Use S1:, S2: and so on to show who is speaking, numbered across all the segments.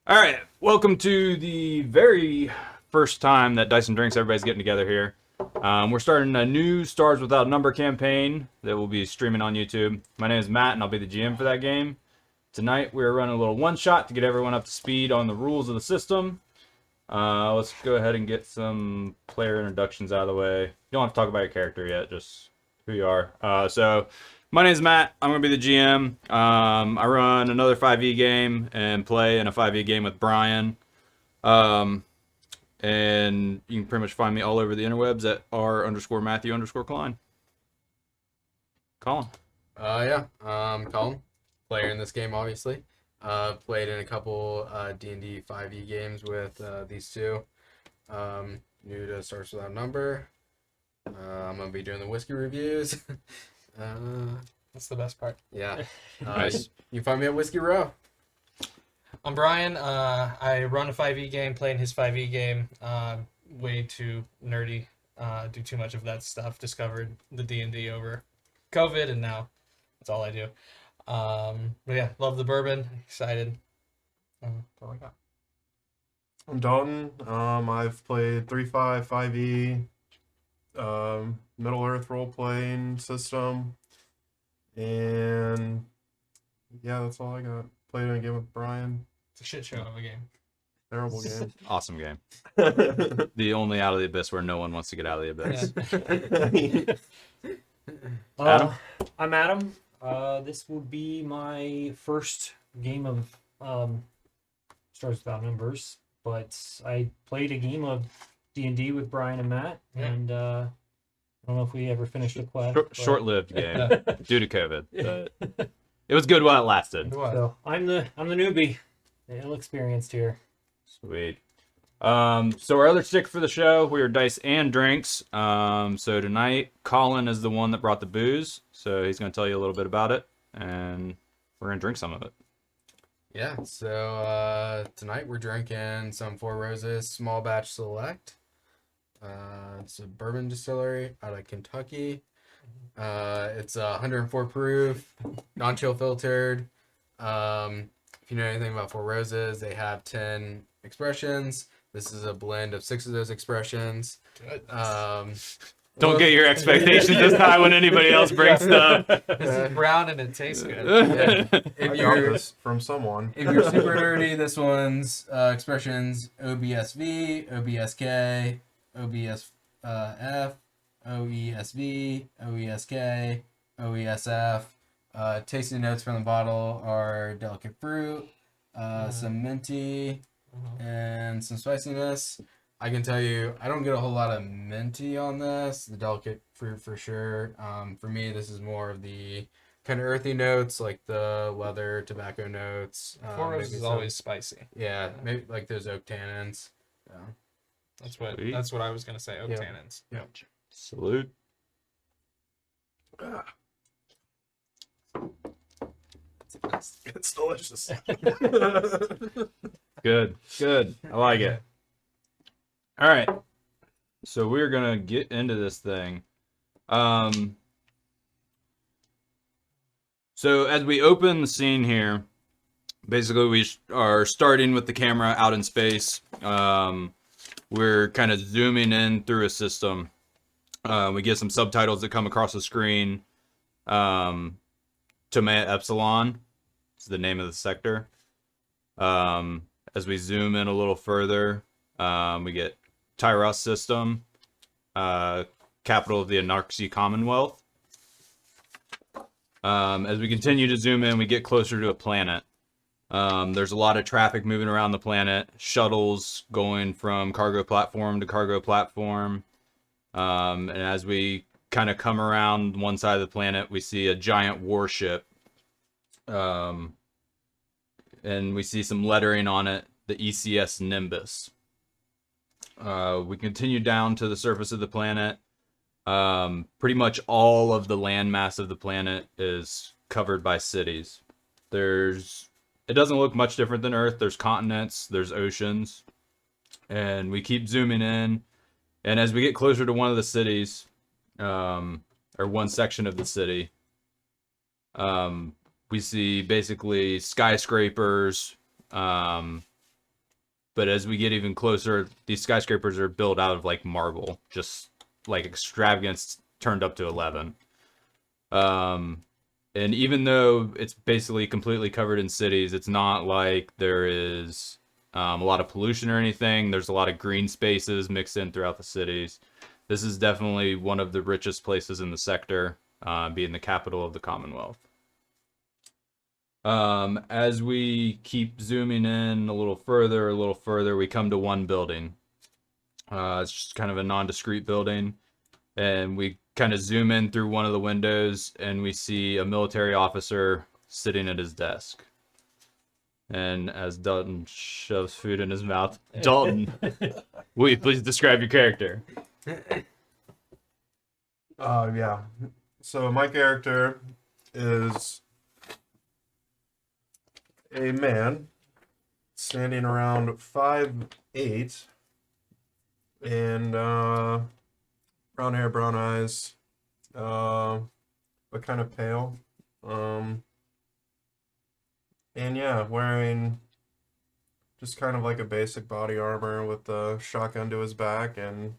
S1: All right, welcome to the very first time that Dyson Drinks, everybody's getting together here. We're starting a new Stars Without Number campaign that will be streaming on YouTube. My name is Matt, and I'll be the GM for that game. Tonight, we're running a little one-shot to get everyone up to speed on the rules of the system. Let's go ahead and get some player introductions out of the way. You don't have to talk about your character yet, just who you are. My name is Matt. I'm going to be the GM. I run another 5e game and play in a 5e game with Brian. And you can pretty much find me all over the interwebs at r_Matthew_Colin. Colin.
S2: Colin, player in this game, obviously. Played in a couple D&D 5e games with these two. New to Stars Without Number. I'm going to be doing the whiskey reviews.
S3: That's the best part.
S2: Yeah.
S1: Nice.
S2: You can find me at Whiskey Row.
S3: I'm Brian. I run a 5e game, play in his 5e game. Way too nerdy. Do too much of that stuff. Discovered the D&D over COVID, and now that's all I do. But yeah, love the bourbon. Excited. That's all I got.
S4: I'm Dalton. I've played 3.5, 5e, Middle Earth role-playing system, and yeah, that's all I got. Played in a game with Brian.
S3: It's a shit show of a game.
S4: Terrible game.
S1: Awesome game. The only Out of the Abyss where no one wants to get out of the Abyss. Adam?
S5: I'm Adam. This will be my first game of Stars Without Numbers, but I played a game of D&D with Brian and Matt, and I don't know if we ever finished the quest.
S1: Short-lived game due to COVID. But it was good while it lasted.
S5: So I'm the newbie, the ill-experienced here.
S1: Sweet. So our other stick for the show, we are Dice and Drinks. So tonight, Colin is the one that brought the booze, so he's going to tell you a little bit about it, and we're going to drink some of it.
S2: Yeah, so tonight we're drinking some Four Roses Small Batch Select. It's a bourbon distillery out of Kentucky. It's 104 proof, non-chill filtered. If you know anything about Four Roses, they have 10 expressions. This is a blend of 6 of those expressions.
S3: Good.
S1: Don't get your expectations this high when anybody else brings stuff.
S3: This is brown and it tastes good.
S2: Yeah.
S4: I
S2: If
S4: got
S2: you're
S4: this from someone.
S2: if you're super nerdy, this one's expressions OBSV, OBSK, OBSF, OESV, OESK, OESF. Tasting notes from the bottle are delicate fruit, some minty, and some spiciness. I can tell you, I don't get a whole lot of minty on this. The delicate fruit for sure. For me, this is more of the kind of earthy notes, like the leather, tobacco notes.
S3: Four
S2: maybe
S3: Roses is
S2: some-
S3: always spicy.
S2: Yeah, maybe like those oak tannins. Yeah.
S1: Sweet.
S3: That's what I was gonna say. Oak
S2: Yeah.
S3: tannins.
S2: Yeah.
S1: Salute.
S4: It's delicious.
S1: Good. I like it. All right. So we're going to get into this thing. So as we open the scene here, basically we are starting with the camera out in space. We're kind of zooming in through a system. We get some subtitles that come across the screen. Toméa Epsilon is the name of the sector. As we zoom in a little further, we get Tyros system, capital of the Anarchy Commonwealth. As we continue to zoom in, we get closer to a planet. There's a lot of traffic moving around the planet, shuttles going from cargo platform to cargo platform. And as we kind of come around one side of the planet, we see a giant warship. And we see some lettering on it, the ECS Nimbus. We continue down to the surface of the planet. Pretty much all of the landmass of the planet is covered by cities. It doesn't look much different than Earth. There's continents, there's oceans, and we keep zooming in. And as we get closer to one of the cities, or one section of the city, we see basically skyscrapers, but as we get even closer, these skyscrapers are built out of like marble, just like extravagance turned up to 11. And even though it's basically completely covered in cities, it's not like there is a lot of pollution or anything. There's a lot of green spaces mixed in throughout the cities. This is definitely one of the richest places in the sector, being the capital of the Commonwealth. As we keep zooming in a little further, we come to one building. It's just kind of a nondescript building. And we kind of zoom in through one of the windows and we see a military officer sitting at his desk. And as Dalton shoves food in his mouth, Dalton, will you please describe your character?
S4: Yeah. So my character is a man standing around 5'8", and brown hair, brown eyes, but kind of pale. And yeah, wearing just kind of like a basic body armor with a shotgun to his back, and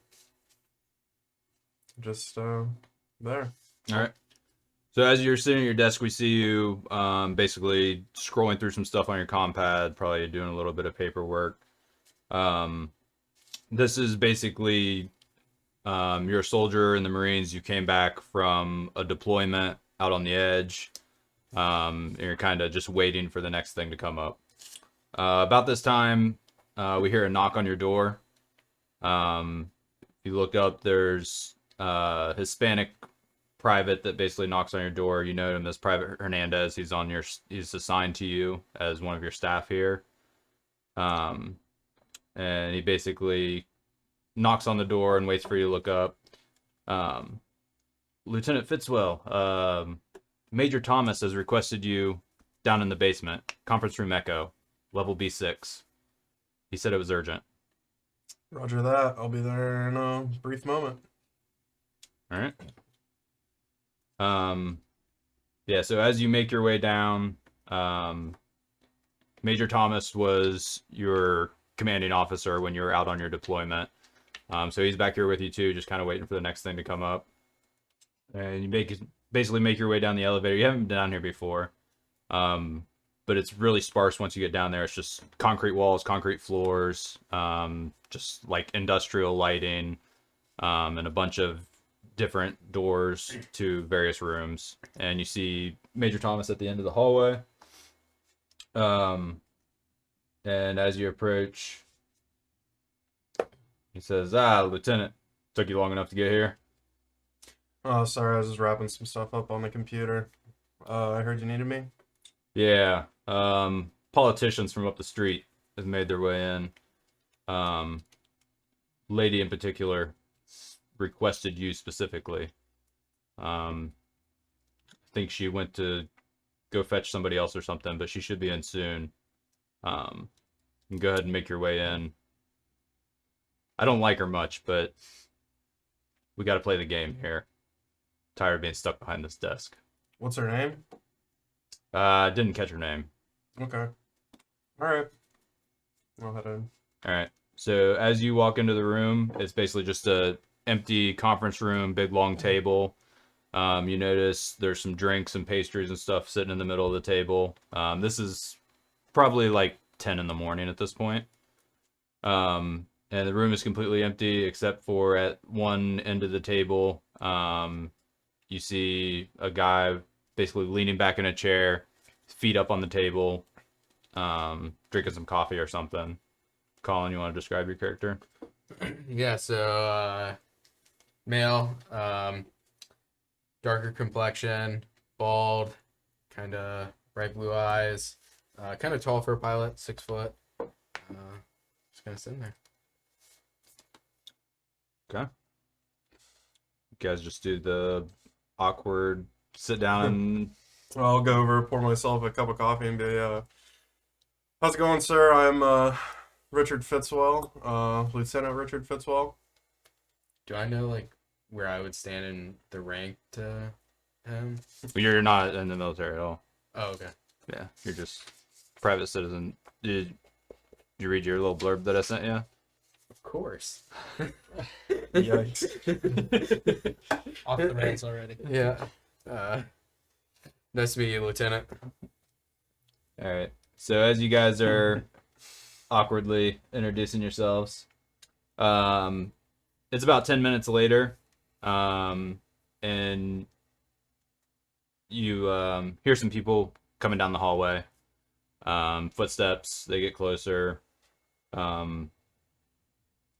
S4: just there.
S1: All right. So as you're sitting at your desk, we see you basically scrolling through some stuff on your compad, probably doing a little bit of paperwork. This is basically you're a soldier in the Marines. You came back from a deployment out on the edge. And you're kind of just waiting for the next thing to come up. About this time, we hear a knock on your door. If you look up, there's a Hispanic private that basically knocks on your door. You know him as Private Hernandez. He's assigned to you as one of your staff here. And he basically knocks on the door and waits for you to look up. Lieutenant Fitzwell, Major Thomas has requested you down in the basement, conference room Echo, level B6. He said it was urgent.
S4: Roger that. I'll be there in a brief moment.
S1: All right. Yeah, so as you make your way down, Major Thomas was your commanding officer when you were out on your deployment. So he's back here with you too, just kind of waiting for the next thing to come up. And you basically make your way down the elevator. You haven't been down here before, but it's really sparse once you get down there. It's just concrete walls, concrete floors, just like industrial lighting, and a bunch of different doors to various rooms. And you see Major Thomas at the end of the hallway. And as you approach, he says, Lieutenant, took you long enough to get here?
S4: Oh, sorry, I was just wrapping some stuff up on the computer. I heard you needed me.
S1: Yeah, politicians from up the street have made their way in. Lady in particular requested you specifically. I think she went to go fetch somebody else or something, but she should be in soon. You can go ahead and make your way in. I don't like her much, but we got to play the game here. Tired of being stuck behind this desk.
S4: What's her name?
S1: Didn't catch her name.
S4: Okay. All right. I'll head in.
S1: All right. So as you walk into the room, it's basically just a empty conference room, big long table. You notice there's some drinks and pastries and stuff sitting in the middle of the table. This is probably like 10 in the morning at this point. And the room is completely empty except for at one end of the table. You see a guy basically leaning back in a chair, feet up on the table, drinking some coffee or something. Colin, you want to describe your character?
S2: Yeah, so male, darker complexion, bald, kind of bright blue eyes, kind of tall for a pilot, 6 foot. Just kind of sitting there.
S1: Okay. You guys just do the awkward sit down and...
S4: I'll go over, pour myself a cup of coffee, and be, how's it going, sir? I'm Richard Fitzwell, Lieutenant Richard Fitzwell.
S2: Do I know like where I would stand in the rank to him?
S1: You're not in the military at all.
S2: Oh, okay.
S1: Yeah, you're just private citizen. Did you read your little blurb that I sent you?
S2: Of course.
S4: Yikes.
S3: Off the rails already.
S2: Yeah. Nice to meet you, Lieutenant.
S1: All right. So as you guys are awkwardly introducing yourselves, it's about 10 minutes later, and you hear some people coming down the hallway. Footsteps. They get closer. And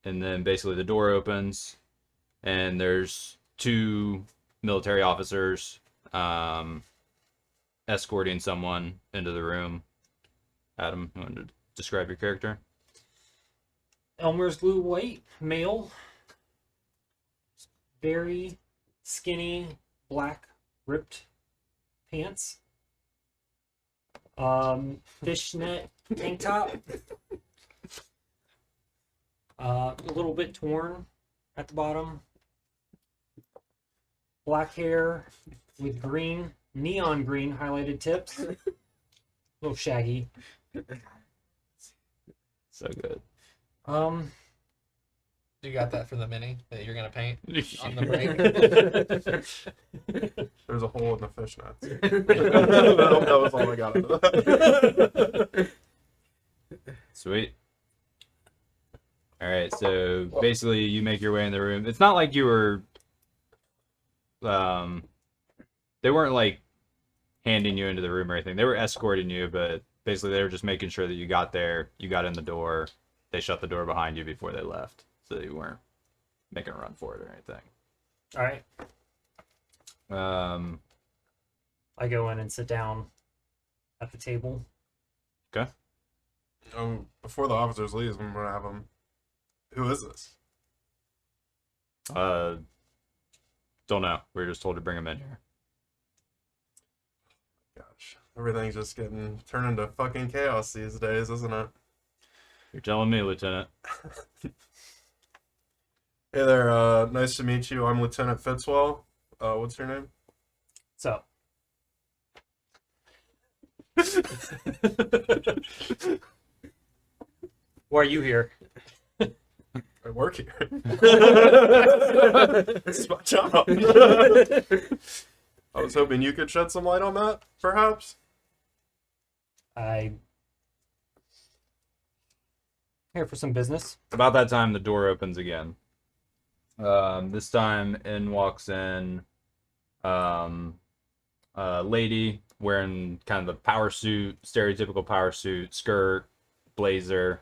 S1: then basically the door opens, and there's two military officers escorting someone into the room. Adam, you want to describe your character?
S5: Elmer's glue white, male. Very skinny, black, ripped pants. Fishnet tank top. A little bit torn at the bottom. Black hair with green, neon green highlighted tips. A little shaggy.
S1: So good.
S3: You got that for the mini that you're gonna paint on the break?
S4: There's a hole in the fishnets. That was all I got out of that.
S1: Sweet. All right, so basically you make your way in the room. It's not like you were, they weren't like handing you into the room or anything. They were escorting you, but basically they were just making sure that you got there, you got in the door, they shut the door behind you before they left, so that you weren't making a run for it or anything.
S5: All right. I go in and sit down at the table.
S1: Okay.
S4: Before the officers leave, I'm gonna have them. Who is this?
S1: Don't know. We were just told to bring him in here.
S4: Gosh, everything's just turned into fucking chaos these days, isn't it?
S1: You're telling me, Lieutenant.
S4: Hey there, nice to meet you. I'm Lieutenant Fitzwell. What's your name?
S5: So, why are you here?
S4: I work here. It's my job. I was hoping you could shed some light on that, perhaps?
S5: I'm here for some business.
S1: About that time, the door opens again. This time, in walks in a lady wearing kind of a power suit, stereotypical power suit, skirt, blazer.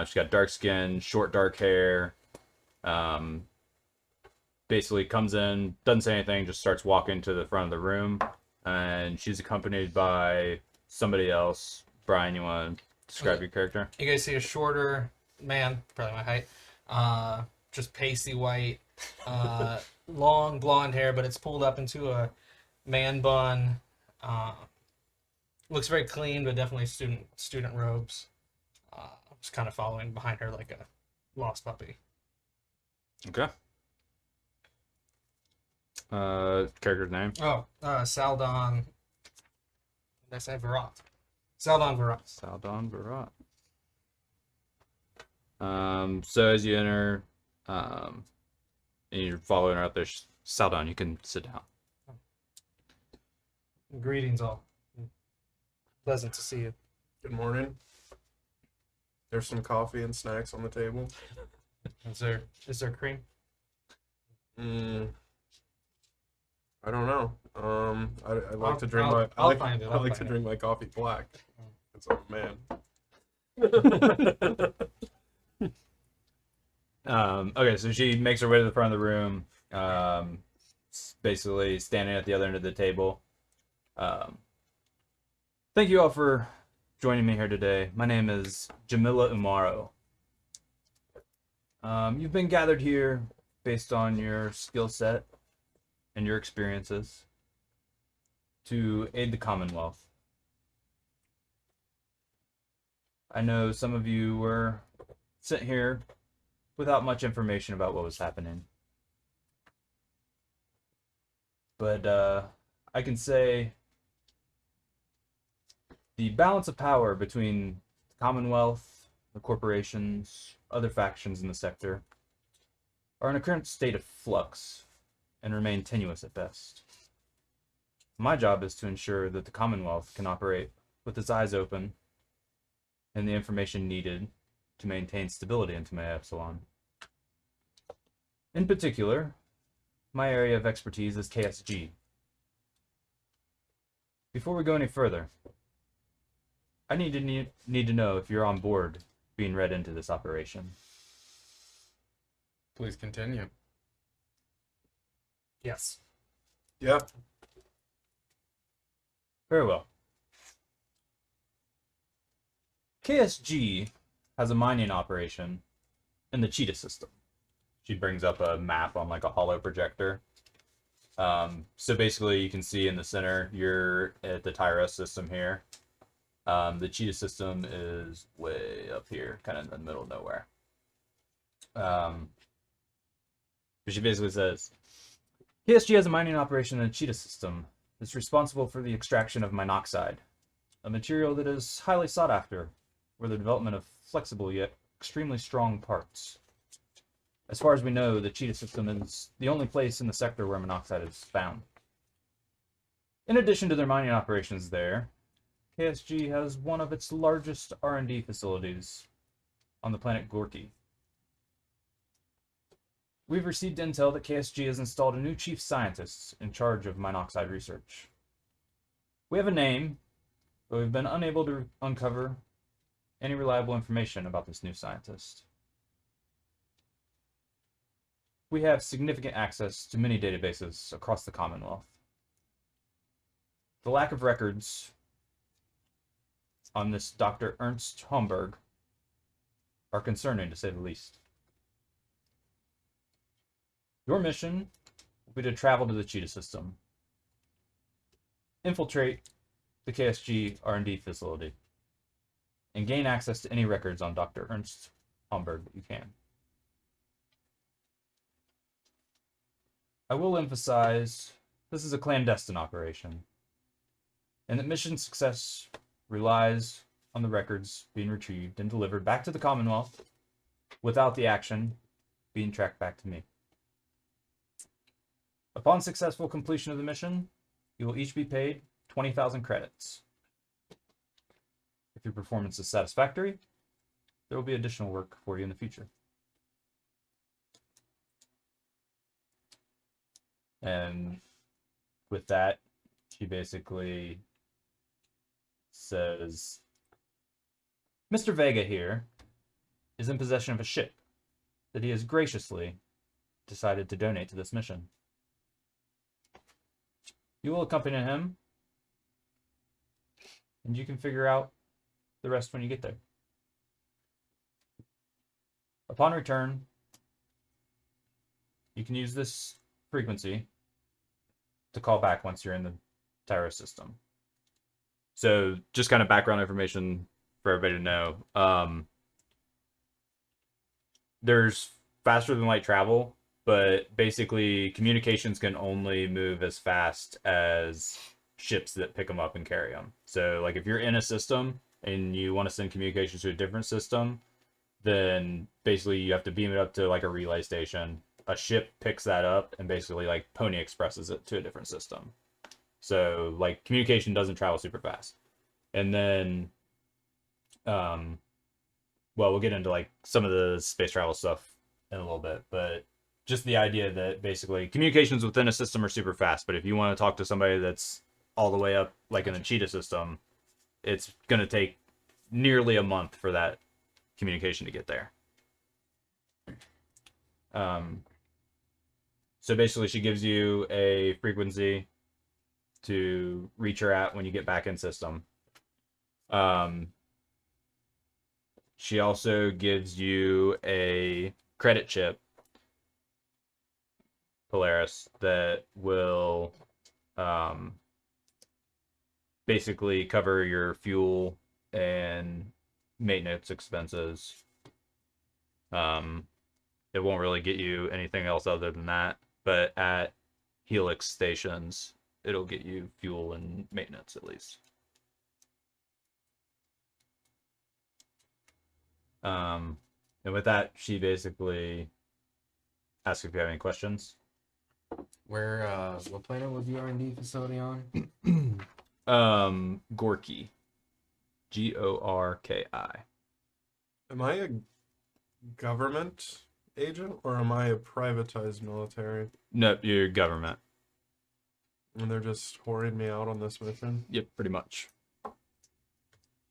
S1: She's got dark skin, short dark hair. Basically comes in, doesn't say anything, just starts walking to the front of the room. And she's accompanied by somebody else. Brian, you want to describe your character?
S3: You guys see a shorter man, probably my height, just pasty white, long blonde hair, but it's pulled up into a man bun. Looks very clean, but definitely student robes. Just kind of following behind her like a lost puppy.
S1: Okay. Character's name?
S3: Oh, Saldon. Did I say Virat? Saldon Virat.
S1: Saldon Virat. So as you enter, and you're following her out there, Saldon, you can sit down.
S3: Greetings, all. Pleasant to see you.
S4: Good morning. There's some coffee and snacks on the table.
S3: Is there cream?
S4: I don't know. I like
S3: I'll-
S4: to drink
S3: I'll-
S4: my
S3: I'll
S4: I
S3: find it,
S4: I
S3: I'll
S4: like to
S3: find it.
S4: drink my coffee black. It's a man.
S1: Okay, so she makes her way to the front of the room, basically standing at the other end of the table. Thank you all for joining me here today. My name is Jamila Umaro. You've been gathered here based on your skill set and your experiences to aid the Commonwealth. I know some of you were sent here without much information about what was happening. But I can say the balance of power between the Commonwealth, the corporations, other factions in the sector, are in a current state of flux and remain tenuous at best. My job is to ensure that the Commonwealth can operate with its eyes open and the information needed to maintain stability in Toméa Epsilon. In particular, my area of expertise is KSG. Before we go any further, I need to know if you're on board being read into this operation.
S2: Please continue.
S5: Yes.
S4: Yeah.
S1: Very well. KSG has a mining operation in the Cheetah system. She brings up a map on like a holo projector. So basically you can see in the center, you're at the Tyros system here. The Cheetah system is way up here, kind of in the middle of nowhere. But she basically says, KSG has a mining operation in the Cheetah system that's responsible for the extraction of minoxide, a material that is highly sought after for the development of flexible yet extremely strong parts. As far as we know, the Cheetah system is the only place in the sector where minoxide is found. In addition to their mining operations there, KSG has one of its largest R&D facilities on the planet Gorky. We've received intel that KSG has installed a new chief scientist in charge of minoxide research. We have a name, but we've been unable to uncover any reliable information about this new scientist. We have significant access to many databases across the Commonwealth. The lack of records on this Dr. Ernst Homburg are concerning, to say the least. Your mission will be to travel to the Cheetah system, infiltrate the KSG R&D facility, and gain access to any records on Dr. Ernst Homburg that you can. I will emphasize this is a clandestine operation, and that mission success relies on the records being retrieved and delivered back to the Commonwealth without the action being tracked back to me. Upon successful completion of the mission, you will each be paid 20,000 credits. If your performance is satisfactory, there will be additional work for you in the future. And with that, she basically says, Mr. Vega here is in possession of a ship that he has graciously decided to donate to this mission. You will accompany him, and you can figure out the rest when you get there. Upon return, you can use this frequency to call back once you're in the Tyros system. So just kind of background information for everybody to know. There's faster than light travel, but basically communications can only move as fast as ships that pick them up and carry them. So like if you're in a system and you want to send communications to a different system, then basically you have to beam it up to like a relay station. A ship picks that up and basically like Pony Expresses it to a different system. So like communication doesn't travel super fast. And then, well, we'll get into like some of the space travel stuff in a little bit, but just the idea that basically communications within a system are super fast. But if you want to talk to somebody that's all the way up, like in a Cheetah system, it's going to take nearly a month for that communication to get there. So basically she gives you a frequency to reach her at when you get back in system. She also gives you a credit chip, Polaris, that will basically cover your fuel and maintenance expenses. It won't really get you anything else other than that, but at Helix stations, it'll get you fuel and maintenance at least. And with that, she basically asks if you have any questions.
S2: What planet was the R&D facility on?
S1: Gorky. Gorki.
S4: Am I a government agent or am I a privatized military?
S1: No, your government.
S4: And they're just whoring me out on this mission?
S1: Yep, pretty much.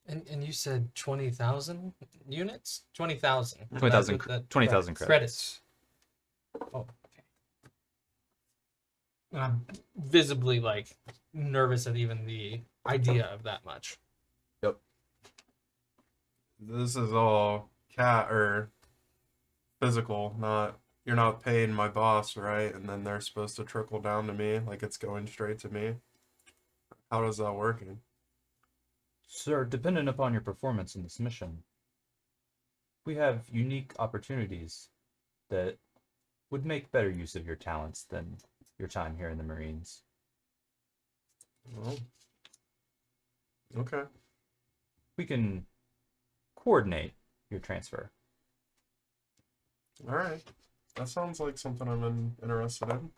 S3: And you said 20,000 units? 20,000.
S1: 20,000 20,000
S3: credits. Oh, okay. And I'm visibly like nervous at even the idea of that much.
S1: Yep.
S4: This is all cat or physical, not you're not paying my boss, right? And then they're supposed to trickle down to me like it's going straight to me. How does that working?
S1: Sir, dependent upon your performance in this mission, we have unique opportunities that would make better use of your talents than your time here in the Marines.
S4: Well, okay.
S1: We can coordinate your transfer.
S4: All right. That sounds like something I'm interested in.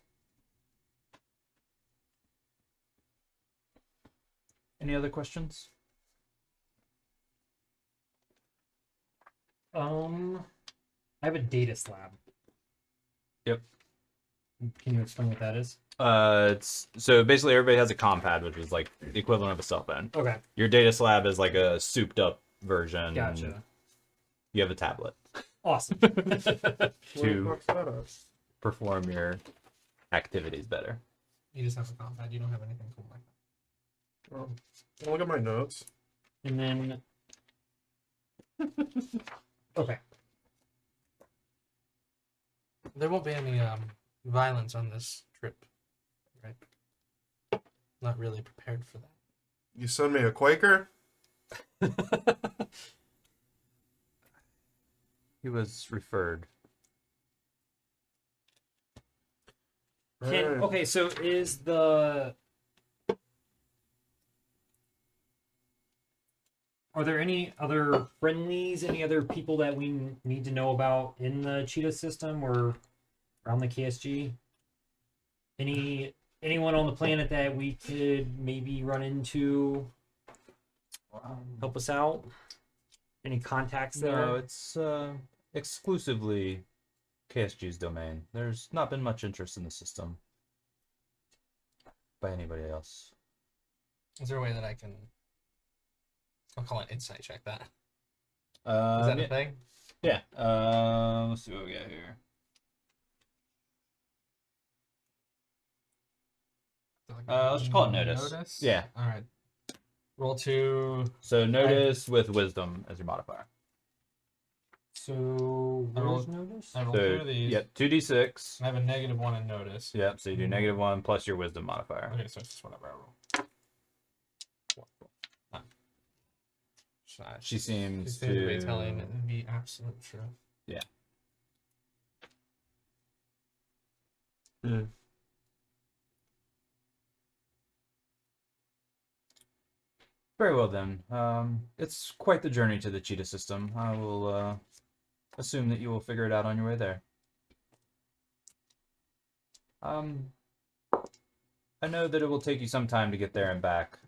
S1: Any other questions?
S5: I have a data slab.
S1: Yep.
S5: Can you explain what that is?
S1: It's so basically everybody has a compad, which is like the equivalent of a cell phone.
S5: Okay.
S1: Your data slab is like a souped up version.
S5: Gotcha.
S1: You have a tablet
S5: Awesome.
S4: Where the fuck's that at?
S1: perform your activities better.
S3: You just have a compound. You don't have anything cool like that.
S4: Oh, look at my notes.
S5: And then. Okay.
S3: There won't be any violence on this trip, right? Not really prepared for that.
S4: You send me a Quaker?
S1: He was referred.
S4: Alright.
S5: Okay, so is the. Are there any other friendlies, any other people that we need to know about in the Cheetah system or around the KSG? Anyone on the planet that we could maybe run into, help us out? Any contacts there?
S1: No, it's exclusively KSG's domain. There's not been much interest in the system by anybody else.
S3: Is there a way that I can? I'll call it insight check that. Is
S1: Is
S3: that a thing?
S1: Yeah. Let's see what we got here. Let's just call it notice. Yeah.
S3: All right. Roll 2.
S1: So notice with wisdom as your modifier.
S5: So
S3: I
S5: where's
S3: rolled-
S5: notice?
S3: I roll
S1: So
S3: 2 of these.
S1: yep, 2d6.
S3: I have a -1 in notice.
S1: Yep. So you do -1 plus your wisdom modifier.
S3: Okay, so it's just whatever I roll.
S1: She seems
S3: She seems to be
S1: to
S3: telling the absolute truth.
S4: Hmm.
S1: Very well then. It's quite the journey to the Cheetah system. I will assume that you will figure it out on your way there. I know that it will take you some time to get there and back.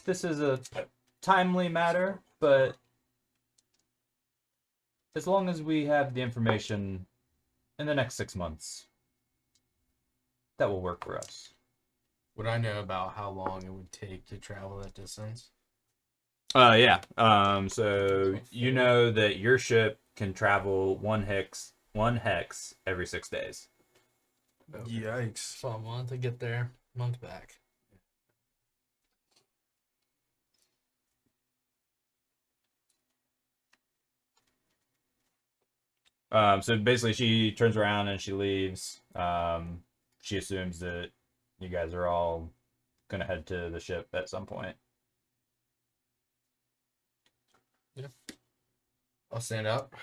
S1: This is a timely matter, but as long as we have the information in the next 6 months, that will work for us.
S2: Would I know about how long it would take to travel that distance?
S1: Yeah. So you know that your ship can travel one hex every 6 days.
S4: Yikes.
S3: So a month to get there, month back.
S1: So basically, she turns around and she leaves. She assumes that you guys are all gonna head to the ship at some point.
S2: I'll stand up.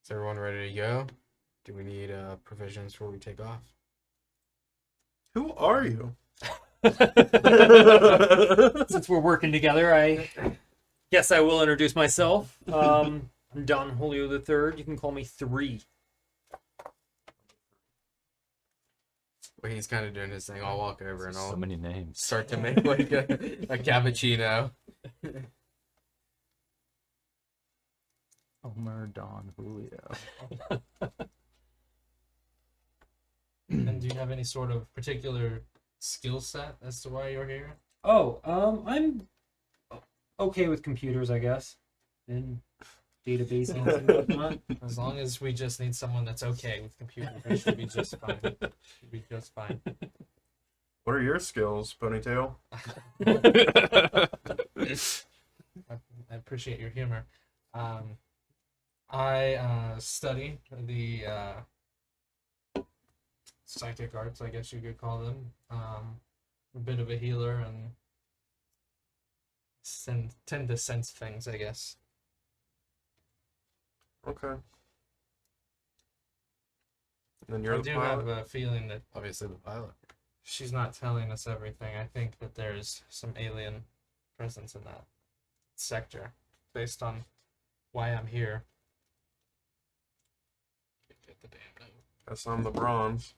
S2: Is everyone ready to go? Do we need provisions before we take off?
S4: Who are you?
S5: Since we're working together, I guess I will introduce myself. I'm Don Julio III. You can call me 3.
S2: Well, he's kind of doing his thing. I'll walk over and
S1: So
S2: I'll
S1: many names.
S2: start to make like a cappuccino.
S1: Homer Don Julio.
S3: And do you have any sort of particular skill set as to why you're here?
S5: Oh, I'm okay with computers, I guess, and databasing and whatnot.
S3: As long as we just need someone that's okay with computers, we should be just fine. Should be just fine.
S4: What are your skills, Ponytail?
S3: I appreciate your humor. I study the psychic arts, I guess you could call them. A bit of a healer and tend to sense things, I guess.
S4: Okay. And then you're
S3: I
S4: the
S3: do
S4: pilot?
S3: have a feeling that
S2: Obviously, the pilot.
S3: she's not telling us everything. I think that there's some alien presence in that sector, based on why I'm here. Get the damn note.
S4: Guess I'm the bronze.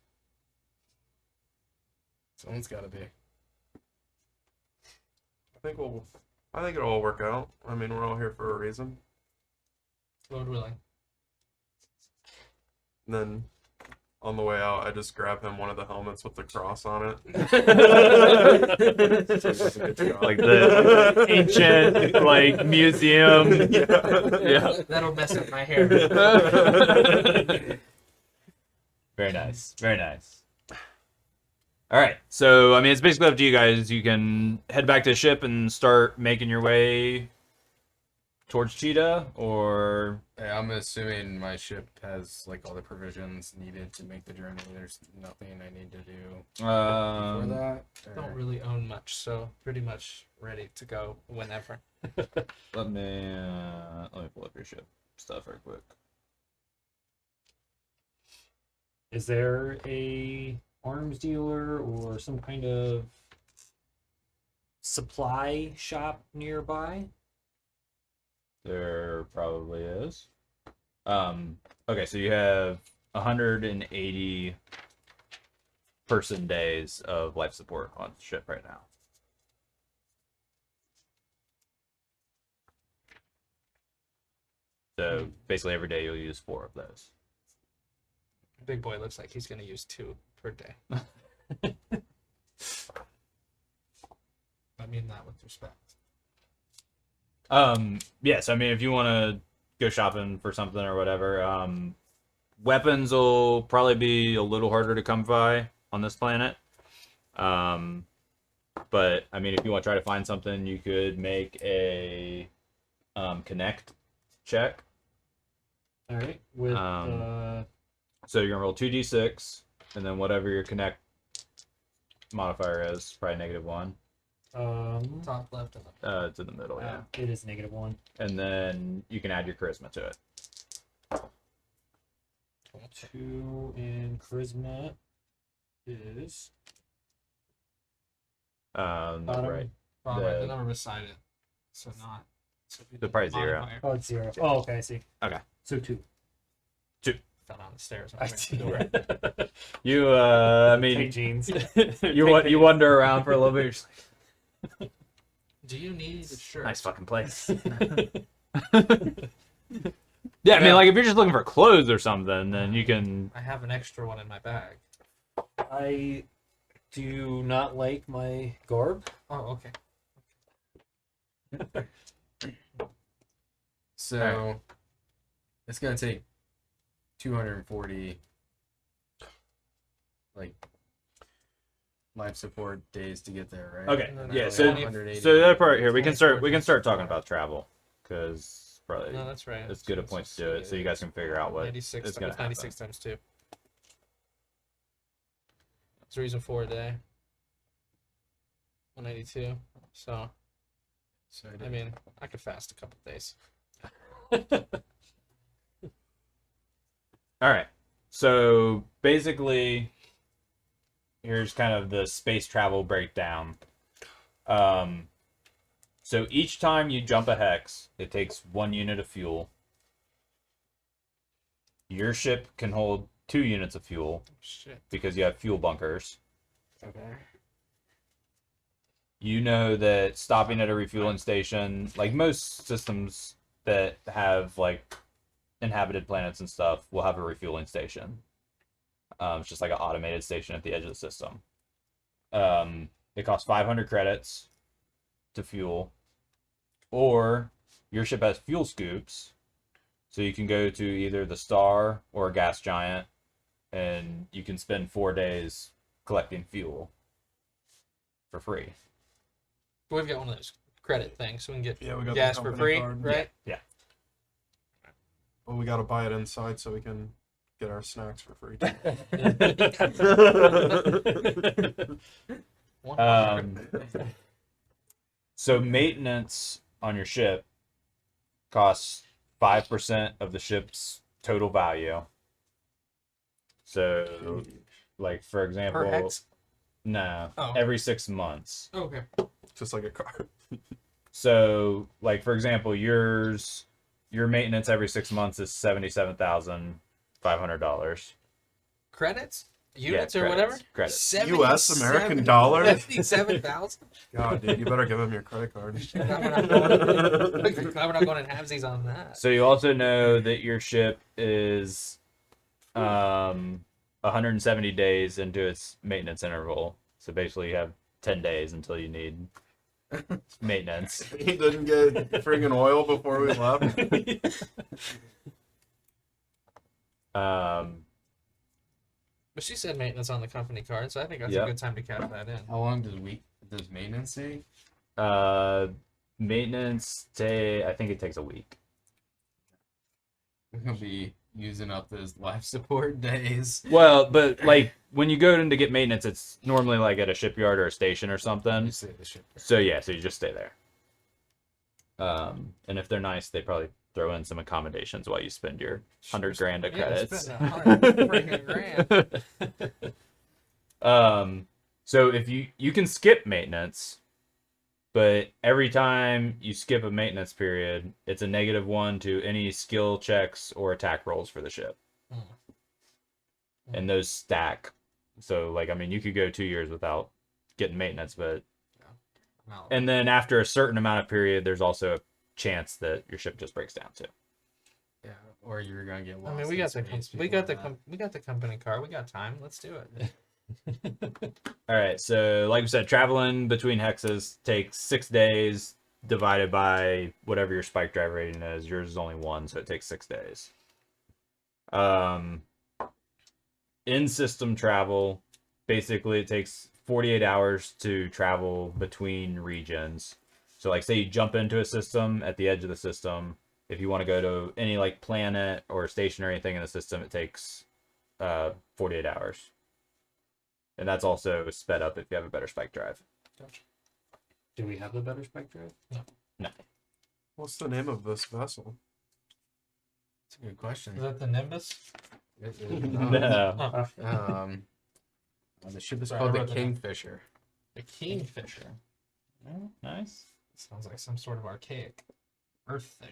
S2: Someone's got to be.
S4: I think it'll all work out. I mean, we're all here for a reason.
S3: Lord willing.
S4: And then on the way out, I just grab him one of the helmets with the cross on it.
S1: Like the ancient like museum. Yeah.
S3: That'll mess up my hair.
S1: Very nice. Very nice. All right. So, I mean, it's basically up to you guys. You can head back to the ship and start making your way towards Cheetah, or
S2: Hey, I'm assuming my ship has like all the provisions needed to make the journey. There's nothing I need to do before that.
S3: Don't really own much, so pretty much ready to go whenever.
S1: let me pull up your ship stuff real quick.
S5: Is there a arms dealer or some kind of supply shop nearby?
S1: There probably is. Okay, so you have 180 person days of life support on the ship right now. So basically every day you'll use 4 of those.
S3: Big boy looks like he's gonna use 2 per day. I mean that with respect.
S1: Yes, I mean if you want to go shopping for something or whatever, weapons will probably be a little harder to come by on this planet. But I mean if you want to try to find something, you could make a connect check.
S5: All right, with
S1: So you're gonna roll 2d6, and then whatever your connect modifier is, probably -1.
S3: Top left and up.
S1: To the middle, yeah.
S5: It is -1.
S1: And then you can add your charisma to it.
S5: 2 in charisma is
S1: Not
S5: Bottom.
S1: right.
S3: Bottom
S1: The-
S3: right, the number beside it. So not. So
S1: So probably 0.
S3: modifier.
S5: oh, it's 0. Oh, okay, I see.
S1: Okay.
S5: So 2.
S3: Fell down the stairs.
S5: I see.
S1: You, I
S5: Tight
S1: mean,
S5: jeans.
S1: you wander around for a little bit. You're just like,
S3: Do you need a shirt?
S1: nice fucking place. Yeah, I mean, like if you're just looking for clothes or something, then you can.
S3: I have an extra one in my bag.
S5: I do not like my garb.
S3: Oh, okay.
S2: So it's gonna take 240 like life support days to get there, right?
S1: Okay,
S3: No, no,
S1: yeah.
S3: no,
S1: So,
S2: 180.
S1: so that part here, we can
S3: 24
S1: start talking about travel, because probably
S3: No, that's right.
S1: it's good a point to do it, so you guys can figure out what
S3: 96.
S1: is gonna
S3: It's 96
S1: happen.
S3: times 2. That's the reason for a day. 182. So,
S2: So
S3: I mean, I could fast a couple days.
S1: All right. So basically, here's kind of the space travel breakdown. So each time you jump a hex, it takes 1 unit of fuel. Your ship can hold 2 units of fuel
S3: Shit.
S1: because you have fuel bunkers.
S2: Okay.
S1: You know that stopping at a refueling station, like most systems that have like inhabited planets and stuff, will have a refueling station. It's just like an automated station at the edge of the system. It costs 500 credits to fuel, or your ship has fuel scoops, so you can go to either the Star or a gas giant, and you can spend 4 days collecting fuel for free.
S3: We've got one of those credit things, so we can get
S4: Yeah, we got
S3: gas
S4: the
S3: for
S4: company
S3: free,
S4: card.
S3: right?
S4: Well, we gotta buy it inside so we can get our snacks for free. Too.
S1: So maintenance on your ship costs 5% of the ship's total value. So, like for example,
S3: Per hex?
S1: no,
S3: Oh.
S1: every 6 months.
S3: Okay.
S4: Just like a car.
S1: So, like for example, your maintenance every 6 months is $77,500.
S3: Credits? Units or
S1: credits,
S3: whatever?
S1: Credits.
S4: US American dollars?
S3: 77,000?
S4: God, dude, you better give him your credit card.
S3: We're not going in halvesies on that.
S1: So you also know that your ship is 170 days into its maintenance interval. So basically you have 10 days until you need maintenance.
S4: He didn't get friggin' oil before we left.
S3: But she said maintenance on the company card, so I think that's
S1: Yep.
S3: a good time to cash that in.
S2: How long does maintenance take?
S1: Maintenance I think it takes a week.
S2: We're gonna be using up those life support days.
S1: Well, but like when you go in to get maintenance, it's normally like at a shipyard or a station or something.
S2: You say the ship.
S1: So yeah, so you just stay there. And if they're nice, they probably throw in some accommodations while you spend your 100 grand of
S3: Yeah,
S1: credits.
S3: spend 100 freaking grand.
S1: So if you can skip maintenance, but every time you skip a maintenance period, it's a -1 to any skill checks or attack rolls for the ship. And those stack. So like I mean you could go 2 years without getting maintenance, but
S3: No.
S1: and then after a certain amount of period, there's also a chance that your ship just breaks down too.
S2: Yeah, or you're gonna get
S3: I
S2: lost.
S3: mean, we
S2: in
S3: got the
S2: space
S3: we got
S2: before
S3: the company car. We got time. Let's do it.
S1: All right, so like we said, traveling between hexes takes 6 days divided by whatever your spike drive rating is. Yours is only 1, so it takes 6 days. In-system travel, basically it takes 48 hours to travel between regions. So like say you jump into a system at the edge of the system, if you want to go to any like planet or station or anything in the system, it takes 48 hours. And that's also sped up if you have a better spike drive.
S5: Do we have the better spec drive?
S1: No.
S4: What's the name of this vessel?
S2: That's a good question.
S3: Is that the Nimbus?
S2: It is
S1: No.
S2: not. The ship is
S3: Sorry,
S2: called
S3: I
S2: the
S3: wrote that down.
S2: Kingfisher.
S3: The Kingfisher.
S1: Oh, nice.
S3: Sounds like some sort of archaic Earth thing.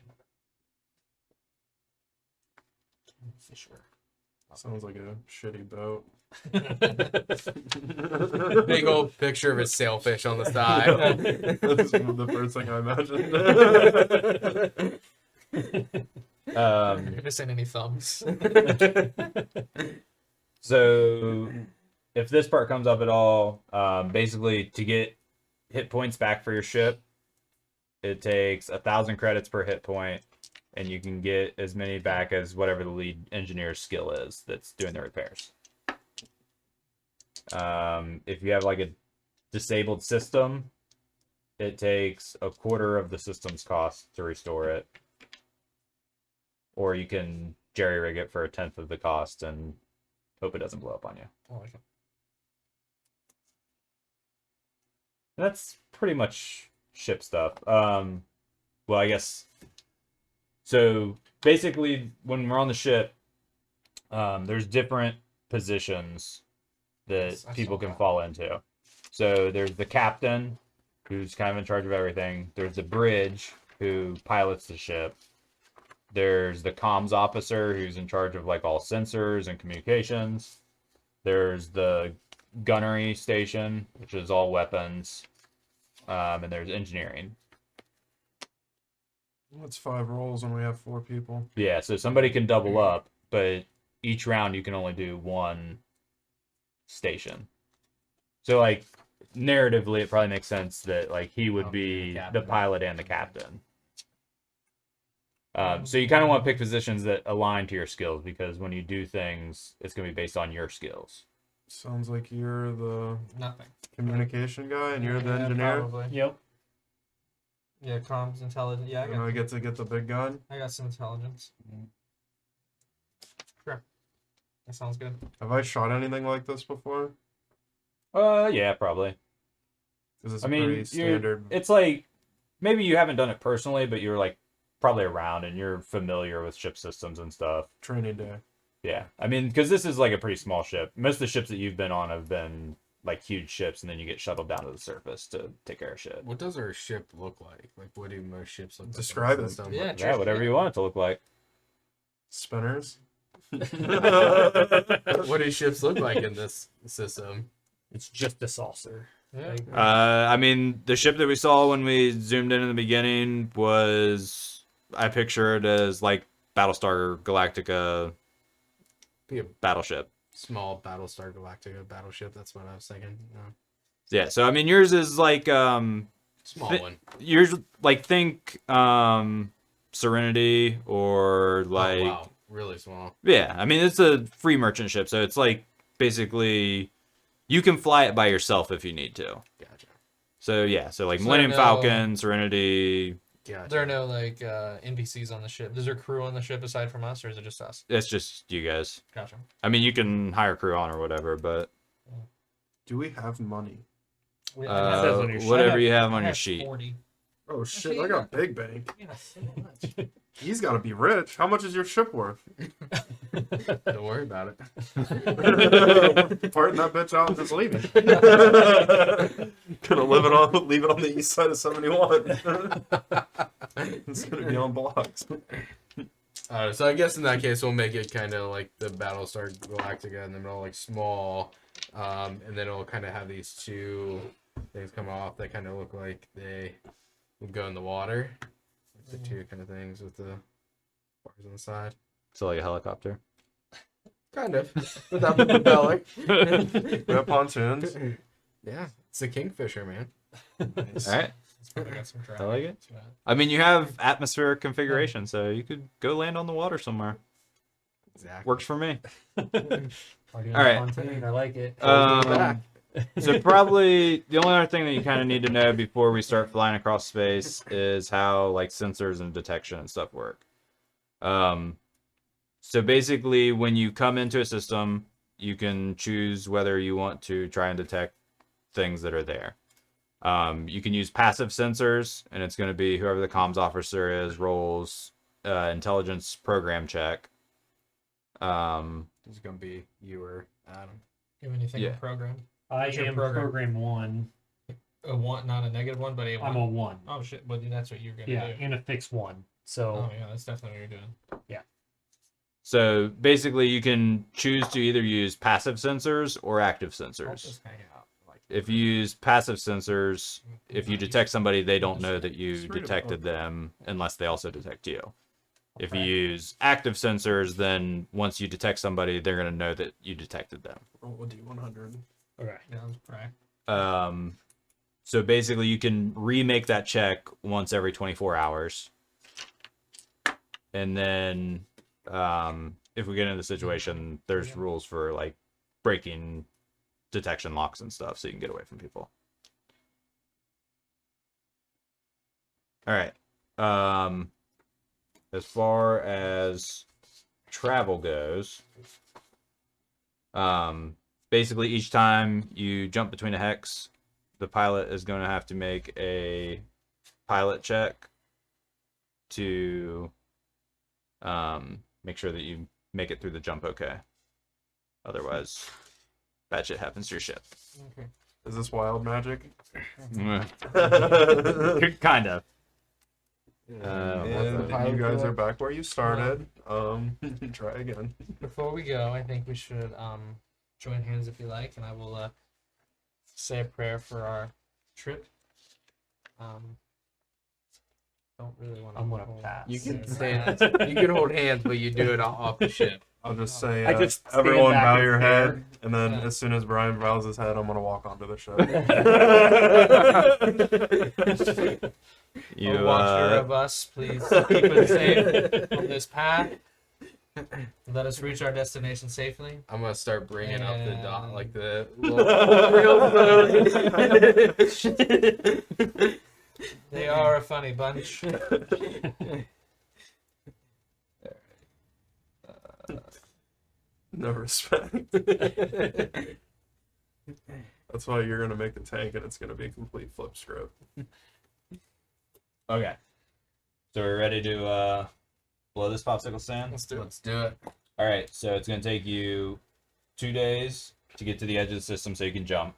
S3: Kingfisher.
S4: Sounds like a shitty boat.
S2: Big old picture of a sailfish on the side.
S4: That's the first thing I imagined.
S3: You're missing any thumbs.
S1: So if this part comes up at all, basically to get hit points back for your ship, it takes 1,000 credits per hit point, and you can get as many back as whatever the lead engineer's skill is that's doing the repairs. If you have like a disabled system, it takes a quarter of the system's cost to restore it. Or you can jerry rig it for 1/10 of the cost and hope it doesn't blow up on you.
S3: Oh, okay.
S1: That's pretty much ship stuff. Well, I guess. So basically, when we're on the ship, there's different positions that
S3: I
S1: people
S3: saw
S1: can
S3: that.
S1: fall into. So there's the captain, who's kind of in charge of everything. There's the bridge, who pilots the ship. There's the comms officer, who's in charge of like all sensors and communications. There's the gunnery station, which is all weapons. And there's engineering.
S4: That's 5 rolls and we have 4 people.
S1: Yeah, so somebody can double up, but each round you can only do one station. So like narratively, it probably makes sense that like he would
S2: Oh,
S1: be
S2: the
S1: the
S2: captain.
S1: pilot and the captain. So you kind of want to pick positions that align to your skills, because when you do things, it's going to be based on your skills.
S4: Sounds like you're the
S3: Nothing.
S4: communication guy and you're the
S3: Yeah,
S4: engineer.
S3: Probably.
S5: Yep.
S3: Yeah, comms, intelligence. Yeah,
S4: And I get to get the big gun.
S3: I got some intelligence. Sure. That sounds good.
S4: Have I shot anything like this before?
S1: Yeah, probably.
S4: Is this
S1: I mean,
S4: pretty standard?
S1: it's like maybe you haven't done it personally, but you're like probably around and you're familiar with ship systems and stuff.
S4: Training day.
S1: Yeah, I mean, because this is like a pretty small ship. Most of the ships that you've been on have been like huge ships, and then you get shuttled down to the surface to take care of shit.
S2: What does our ship look like? Like, what do most ships look like?
S4: Describe it.
S2: System?
S3: Yeah,
S1: Yeah, whatever you want it to look like.
S4: Spinners.
S2: What do ships look like in this system?
S5: It's just a saucer.
S3: Yeah.
S5: Like,
S1: I mean, the ship that we saw when we zoomed in the beginning was, I picture it as like Battlestar Galactica
S2: Be a
S1: battleship.
S2: small Battlestar Galactica battleship. That's what I was thinking. No.
S1: Yeah, so I mean, yours is like
S2: Small
S1: Th-
S2: one.
S1: yours like think Serenity or like
S2: Oh, wow. Really small.
S1: yeah. I mean, it's a free merchant ship, so it's like basically you can fly it by yourself if you need to.
S2: Gotcha.
S1: So yeah, so like
S3: So
S1: Millennium
S3: no-
S1: Falcon, Serenity,
S2: Gotcha.
S3: There are no like NPCs on the ship. Is there crew on the ship aside from us, or is it just us?
S1: it's just you guys.
S3: Gotcha.
S1: I mean, you can hire crew on or whatever, but
S4: Do we have money?
S5: says on your sheet.
S1: whatever you have
S3: I
S1: on your
S3: have
S1: sheet.
S3: 40.
S4: Oh shit!
S3: you
S4: I got
S3: got-
S4: big bank.
S3: Yeah, so much.
S4: He's got to be rich. How much is your ship worth?
S2: Don't worry about it.
S4: Parting that bitch out and just leaving. Gonna leave it on the east side of 71. It's gonna be on blocks.
S2: So I guess in that case we'll make it kind of like the Battlestar Galactica in the middle, like small, and then it'll kind of have these two things come off that kind of look like they would go in the water. Like the two kind of things with the bars on the side.
S1: So like a helicopter.
S2: Kind of, without the propeller.
S4: We have pontoons.
S2: Yeah, it's a Kingfisher, man.
S1: All right.
S3: It's probably got some
S1: I like it.
S3: drag to it.
S1: I mean, you have atmospheric configuration, so you could go land on the water somewhere.
S2: Exactly.
S1: Works for me.
S5: Already
S1: All right.
S5: pontoon, I like it.
S2: back.
S1: So probably the only other thing that you kind of need to know before we start flying across space is how like sensors and detection and stuff work. So basically, when you come into a system, you can choose whether you want to try and detect things that are there. You can use passive sensors, and it's going to be whoever the comms officer is rolls intelligence program check.
S2: It's gonna be you or Adam.
S3: You have anything
S1: Yeah.
S3: programmed?
S5: I
S3: What's your
S5: am
S3: program?
S5: program 1.
S3: A one, not a negative one, but a one.
S5: I'm a 1.
S3: Oh shit! Well, that's what you're gonna
S5: Yeah,
S3: do.
S5: and a fixed 1. So
S3: Oh yeah, that's definitely what you're doing.
S1: So basically, you can choose to either use passive sensors or active
S3: I'll
S1: sensors.
S3: just hang out. Like,
S1: If you use passive sensors, if you detect somebody, they don't know that you
S4: Just read a
S1: detected
S4: book.
S1: them unless they also detect you. If you
S5: Okay.
S1: use active sensors, then once you detect somebody, they're going to know that you detected them.
S4: Roll a D100.
S5: okay.
S3: yeah, that's right.
S1: So basically, you can remake that check once every 24 hours. And then if we get into the situation, there's rules for like breaking detection locks and stuff so you can get away from people. All right. As far as travel goes, basically each time you jump between a hex, the pilot is going to have to make a pilot check to make sure that you make it through the jump okay. Otherwise, bad shit happens to your ship.
S3: Okay.
S4: Is this wild magic?
S1: Kind of.
S4: And
S2: pilot
S4: you guys
S2: do
S4: are
S2: it?
S4: back where you started. Try again.
S3: Before we go, I think we should join hands if you like, and I will say a prayer for our trip. Don't really want to.
S5: I'm gonna pass.
S2: You can
S3: Yeah.
S2: stand. You can hold hands, but you do it off the ship.
S4: I'll just say,
S5: I just stand
S4: everyone
S5: back
S4: bow
S5: and
S4: your
S5: stare.
S4: head, and then
S3: Yeah.
S4: as soon as Brian bows his head, I'm gonna walk onto the ship.
S1: You
S3: Watcher of us, please keep us safe on this path. Let us reach our destination safely.
S2: I'm gonna start bringing up the dot,
S3: And-
S2: like the real slowly.
S3: They are a funny bunch.
S4: No respect. That's why you're gonna make the tank, and it's gonna be a complete flip script.
S1: okay. So we're ready to blow this popsicle stand?
S3: Let's do it.
S2: Let's do it.
S1: All right. So it's gonna take you 2 days to get to the edge of the system so you can jump.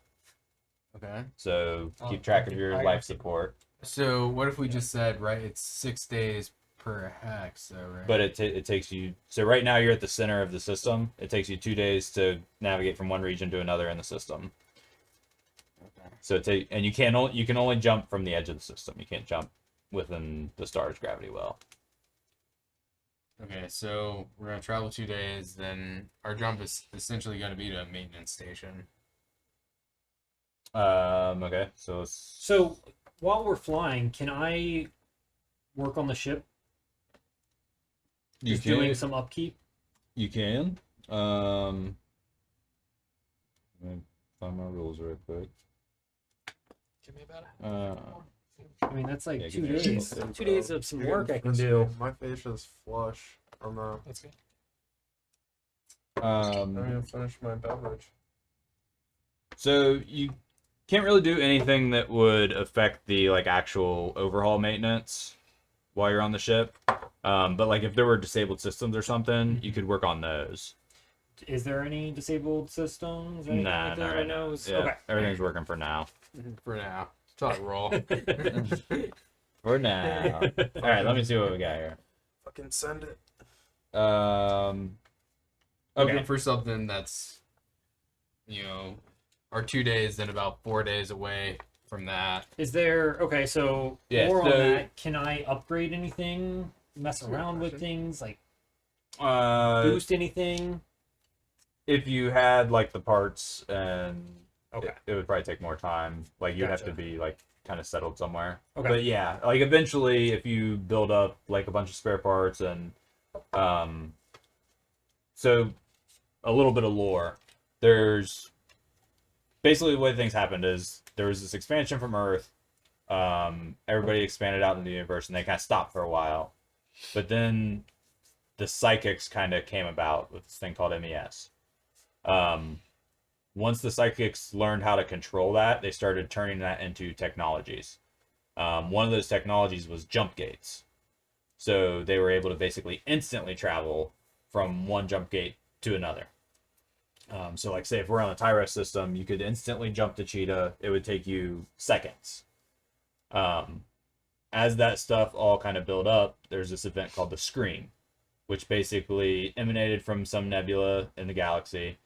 S2: Okay.
S1: So
S3: Oh,
S1: keep track of
S3: I
S1: your
S3: got
S1: life
S3: you.
S1: support.
S2: So what if we just said, right? It's 6 days per hex, though, right?
S1: But it takes you. So right now you're at the center of the system. It takes you 2 days to navigate from one region to another in the system.
S2: Okay.
S1: So you can only jump from the edge of the system. You can't jump within the star's gravity well.
S2: Okay, so we're gonna travel 2 days. Then our jump is essentially gonna be to a maintenance station.
S1: Okay. So
S5: So while we're flying, can I work on the ship?
S1: you
S5: Just doing some upkeep.
S1: You can. Let me find my rules real quick.
S3: Give me about
S5: I mean, that's like
S1: Yeah,
S5: 2
S1: give me a
S5: days.
S1: second,
S5: 2 days of some work I can do.
S4: My face is flush from the.
S3: Let's go.
S4: I haven't even finished my beverage.
S1: So you can't really do anything that would affect the like actual overhaul maintenance while you're on the ship. But like if there were disabled systems or something, you could work on those.
S5: Is there any disabled systems? Anything
S1: Nah,
S5: like
S1: not
S5: that?
S1: right now. Yeah,
S5: Okay.
S1: everything's working for now.
S2: For now. Talk roll.
S1: For now. All right, let me see what we got here.
S4: Fucking send it.
S2: Looking
S1: Okay.
S2: for something that's, our 2 days, then about 4 days away from that.
S5: Is there okay? So
S1: Yeah,
S5: more on
S1: so-
S5: that. Can I upgrade anything? Mess around with things like boost anything?
S1: If you had like the parts and
S5: Okay.
S1: it would probably take more time. Like you'd have to
S5: Gotcha.
S1: be like kind of settled somewhere.
S5: Okay.
S1: But yeah, like eventually if you build up like a bunch of spare parts and so a little bit of lore. There's basically the way things happened is there was this expansion from Earth. Everybody expanded out into the universe and they kind of stopped for a while. But then the psychics kind of came about with this thing called MES. Once the psychics learned how to control that, they started turning that into technologies. One of those technologies was jump gates. So they were able to basically instantly travel from one jump gate to another. So like say if we're on the Tyros system, you could instantly jump to Cheetah. It would take you seconds. As that stuff all kind of built up, there's this event called the Scream, which basically emanated from some nebula in the galaxy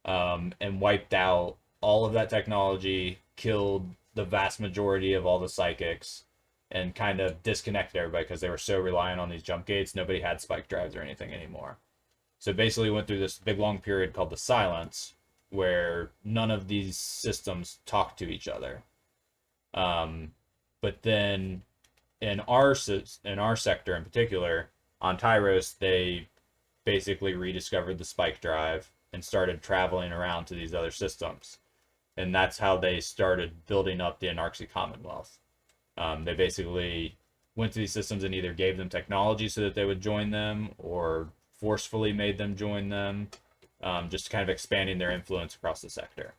S1: and wiped out all of that technology, killed the vast majority of all the psychics, and kind of disconnected everybody because they were so reliant on these jump gates. Nobody had spike drives or anything anymore. So basically went through this big long period called the Silence, where none of these systems talked to each other. But then in our sector in particular, on Tyros, they basically rediscovered the spike drive and started traveling around to these other systems. And that's how they started building up the Anarchy Commonwealth. They basically went to these systems and either gave them technology so that they would join them or forcefully made them join them, just kind of expanding their influence across the sector.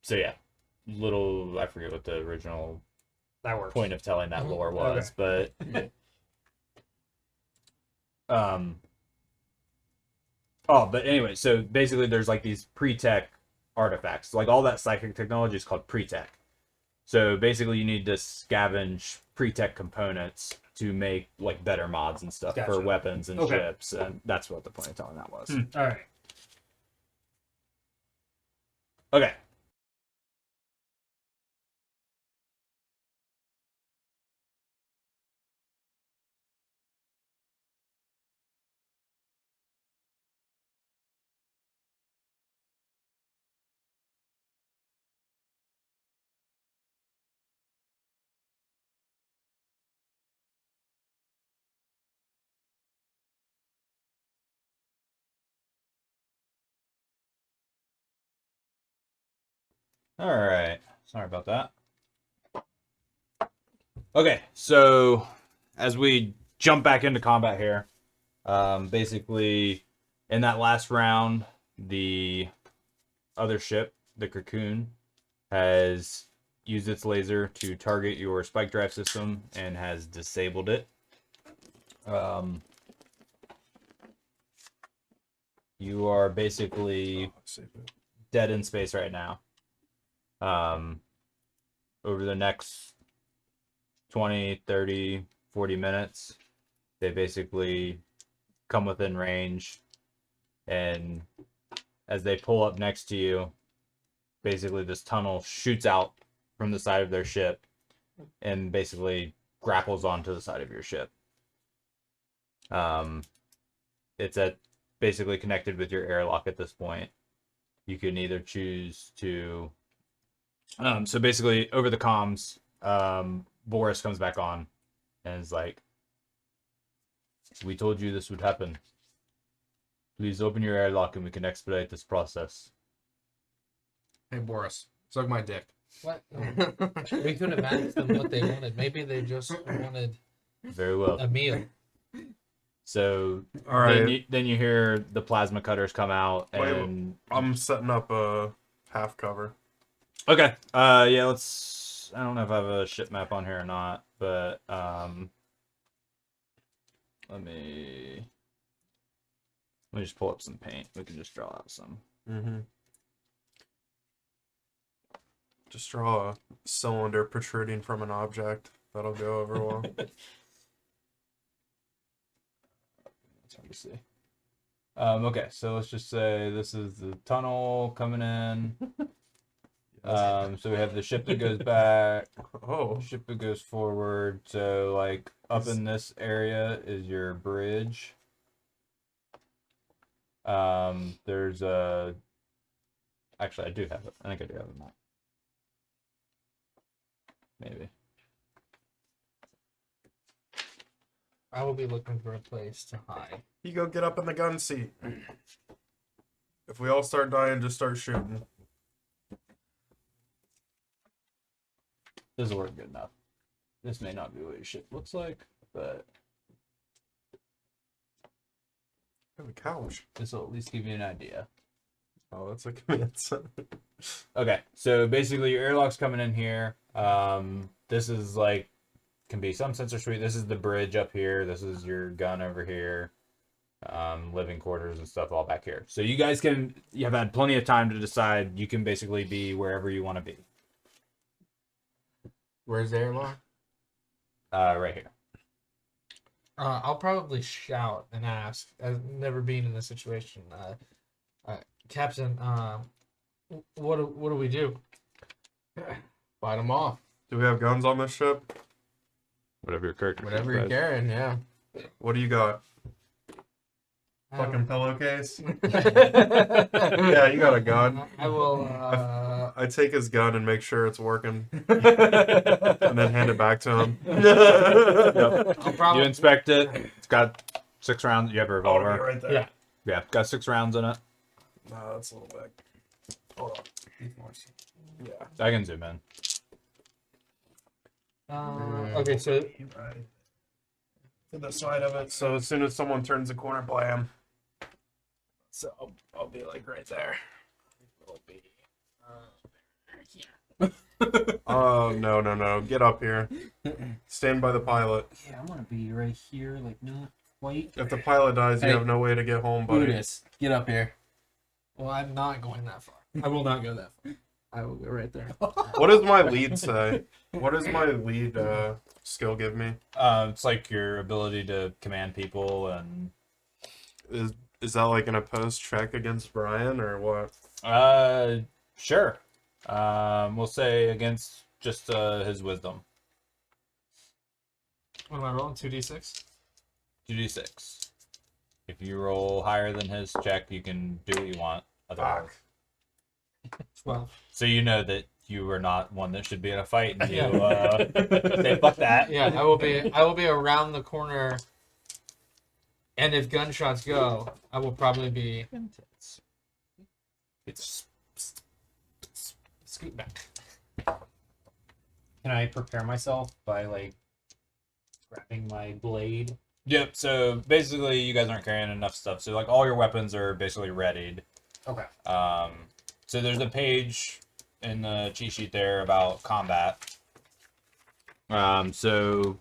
S1: So yeah, I forget what the original
S5: That works.
S1: point of telling that lore was, but Oh, but anyway, so basically there's like these pre-tech artifacts. Like all that psychic technology is called pre-tech. So basically you need to scavenge pre-tech components to make like better mods and stuff for
S5: Gotcha.
S1: weapons and
S5: Okay.
S1: ships, and that's what the point of telling that was.
S5: All right.
S1: Okay. All right. Sorry about that. Okay, so as we jump back into combat here, basically in that last round, the other ship, the Cocoon, has used its laser to target your spike drive system and has disabled it. You are basically dead in space right now. Over the next 20, 30, 40 minutes, they basically come within range, and as they pull up next to you, basically this tunnel shoots out from the side of their ship and basically grapples onto the side of your ship. It's basically connected with your airlock at this point. You can either choose to so basically over the comms, Boris comes back on and is like, "We told you this would happen. Please open your airlock and we can expedite this process."
S2: Hey Boris, suck my dick.
S3: What? We could have asked them what they wanted. Maybe they just wanted
S1: Very well.
S3: a meal.
S1: So
S4: All right.
S1: then you hear the plasma cutters come out
S4: Wait,
S1: and
S4: I'm setting up a half cover.
S1: okay. Yeah, let's I don't know if I have a ship map on here or not, but let me just pull up some paint. We can just draw out some.
S4: Mm-hmm. Just draw a cylinder protruding from an object. That'll go over well.
S1: It's hard to see. Okay, so let's just say this is the tunnel coming in. So we have the ship that goes back,
S4: Oh,
S1: ship that goes forward. So like up in this area is your bridge. There's a. Actually, I do have it. I think I do have a map. Maybe.
S3: I will be looking for a place to hide.
S4: you go get up in the gun seat. If we all start dying, just start shooting.
S1: This will work good enough. This may not be what your ship looks like, but
S4: I have a couch.
S1: this will at least give you an idea.
S4: Oh, that's a command center.
S1: Okay, so basically your airlock's coming in here. This is like can be some sensor suite. This is the bridge up here. This is your gun over here. Living quarters and stuff all back here. So you guys you have had plenty of time to decide. You can basically be wherever you want to be.
S2: Where's the airlock?
S1: Right here.
S3: I'll probably shout and ask. I've never been in this situation. Captain, what do we do?
S2: Fight them off.
S4: Do we have guns on this ship?
S1: Whatever your character.
S2: Whatever you're carrying, yeah.
S4: What do you got?
S3: I
S4: Fucking pillowcase?
S3: yeah,
S4: Yeah, you got a gun.
S3: I will.
S4: I take his gun and make sure it's working, and then hand it back to him.
S1: Yep.
S3: I'll
S1: You
S3: probably.
S1: inspect it. It's got 6 rounds. You have a
S4: Oh,
S1: revolver.
S4: it'll be right there.
S3: Yeah.
S1: Yeah, got 6 rounds in it.
S4: No, that's a little big. Hold on. Yeah.
S1: I can zoom in.
S3: Okay, so
S4: Right. To the side of it. So as soon as someone turns the corner, blam. So I'll be like right there.
S3: it'll be.
S4: Oh no! Get up here. Stand by the pilot.
S5: Yeah, I'm gonna be right here, like not Wait.
S4: If the pilot dies,
S2: Hey,
S4: you have no way to get home, buddy.
S2: Buddhist, get up here.
S3: Well, I'm not going that far. I will not go that far. I will go right there.
S4: What does my lead say? What does my lead skill give me?
S1: It's like your ability to command people and
S4: Is that like an opposed check against Brian or what?
S1: sure. We'll say against just his wisdom.
S3: What am I rolling? 2d6?
S1: 2d6. If you roll higher than his check, you can do what you want. Otherwise.
S3: 12.
S1: So you know that you are not one that should be in a fight, and you
S3: Yeah.
S1: say fuck that.
S3: Yeah, I will be around the corner, and if gunshots go, I will probably be scoot back.
S5: Can I prepare myself by like grabbing my blade?
S1: Yep. So basically, you guys aren't carrying enough stuff. So like all your weapons are basically readied.
S5: Okay.
S1: So there's a page in the cheat sheet there about combat. So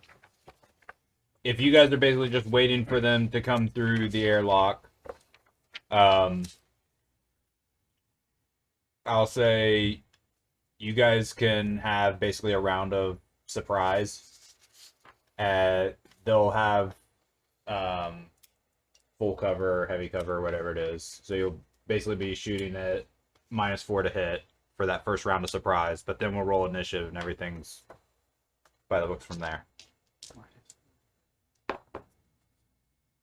S1: if you guys are basically just waiting for them to come through the airlock, I'll say you guys can have basically a round of surprise. They'll have full cover, heavy cover, whatever it is. So you'll basically be shooting at -4 to hit for that first round of surprise, but then we'll roll initiative and everything's by the books from there.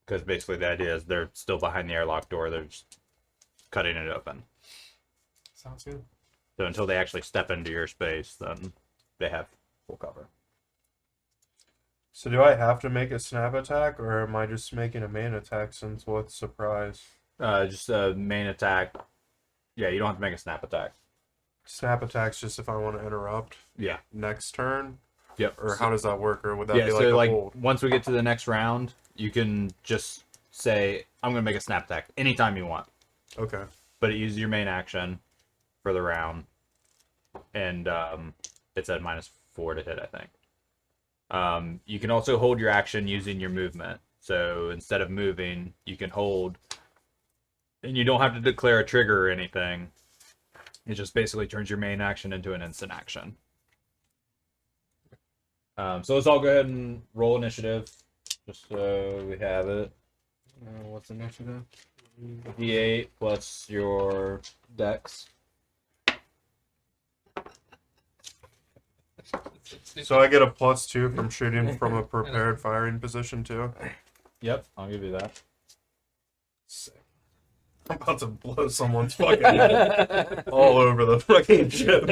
S1: Because basically the idea is they're still behind the airlock door, they're just cutting it open.
S3: Sounds good.
S1: So until they actually step into your space, then they have full cover.
S4: So do I have to make a snap attack, or am I just making a main attack since what's surprise?
S1: Just a main attack. Yeah, you don't have to make a snap attack.
S4: Snap attack's just if I want to interrupt
S1: Yeah.
S4: next turn?
S1: Yep.
S4: Or how does that work? Or would that
S1: Yeah,
S4: be like
S1: so
S4: a
S1: like
S4: hold?
S1: once we get to the next round, you can just say, I'm gonna make a snap attack anytime you want.
S4: Okay.
S1: But it uses your main action for the round. And it's at -4 to hit, I think. You can also hold your action using your movement. So instead of moving, you can hold, and you don't have to declare a trigger or anything. It just basically turns your main action into an instant action. So let's all go ahead and roll initiative, just so we have it.
S2: What's the next one?
S1: D8 plus your dex.
S4: So I get a +2 from shooting from a prepared firing position too?
S1: Yep, I'll give you that.
S4: Sick. I'm about to blow someone's fucking head all over the fucking ship.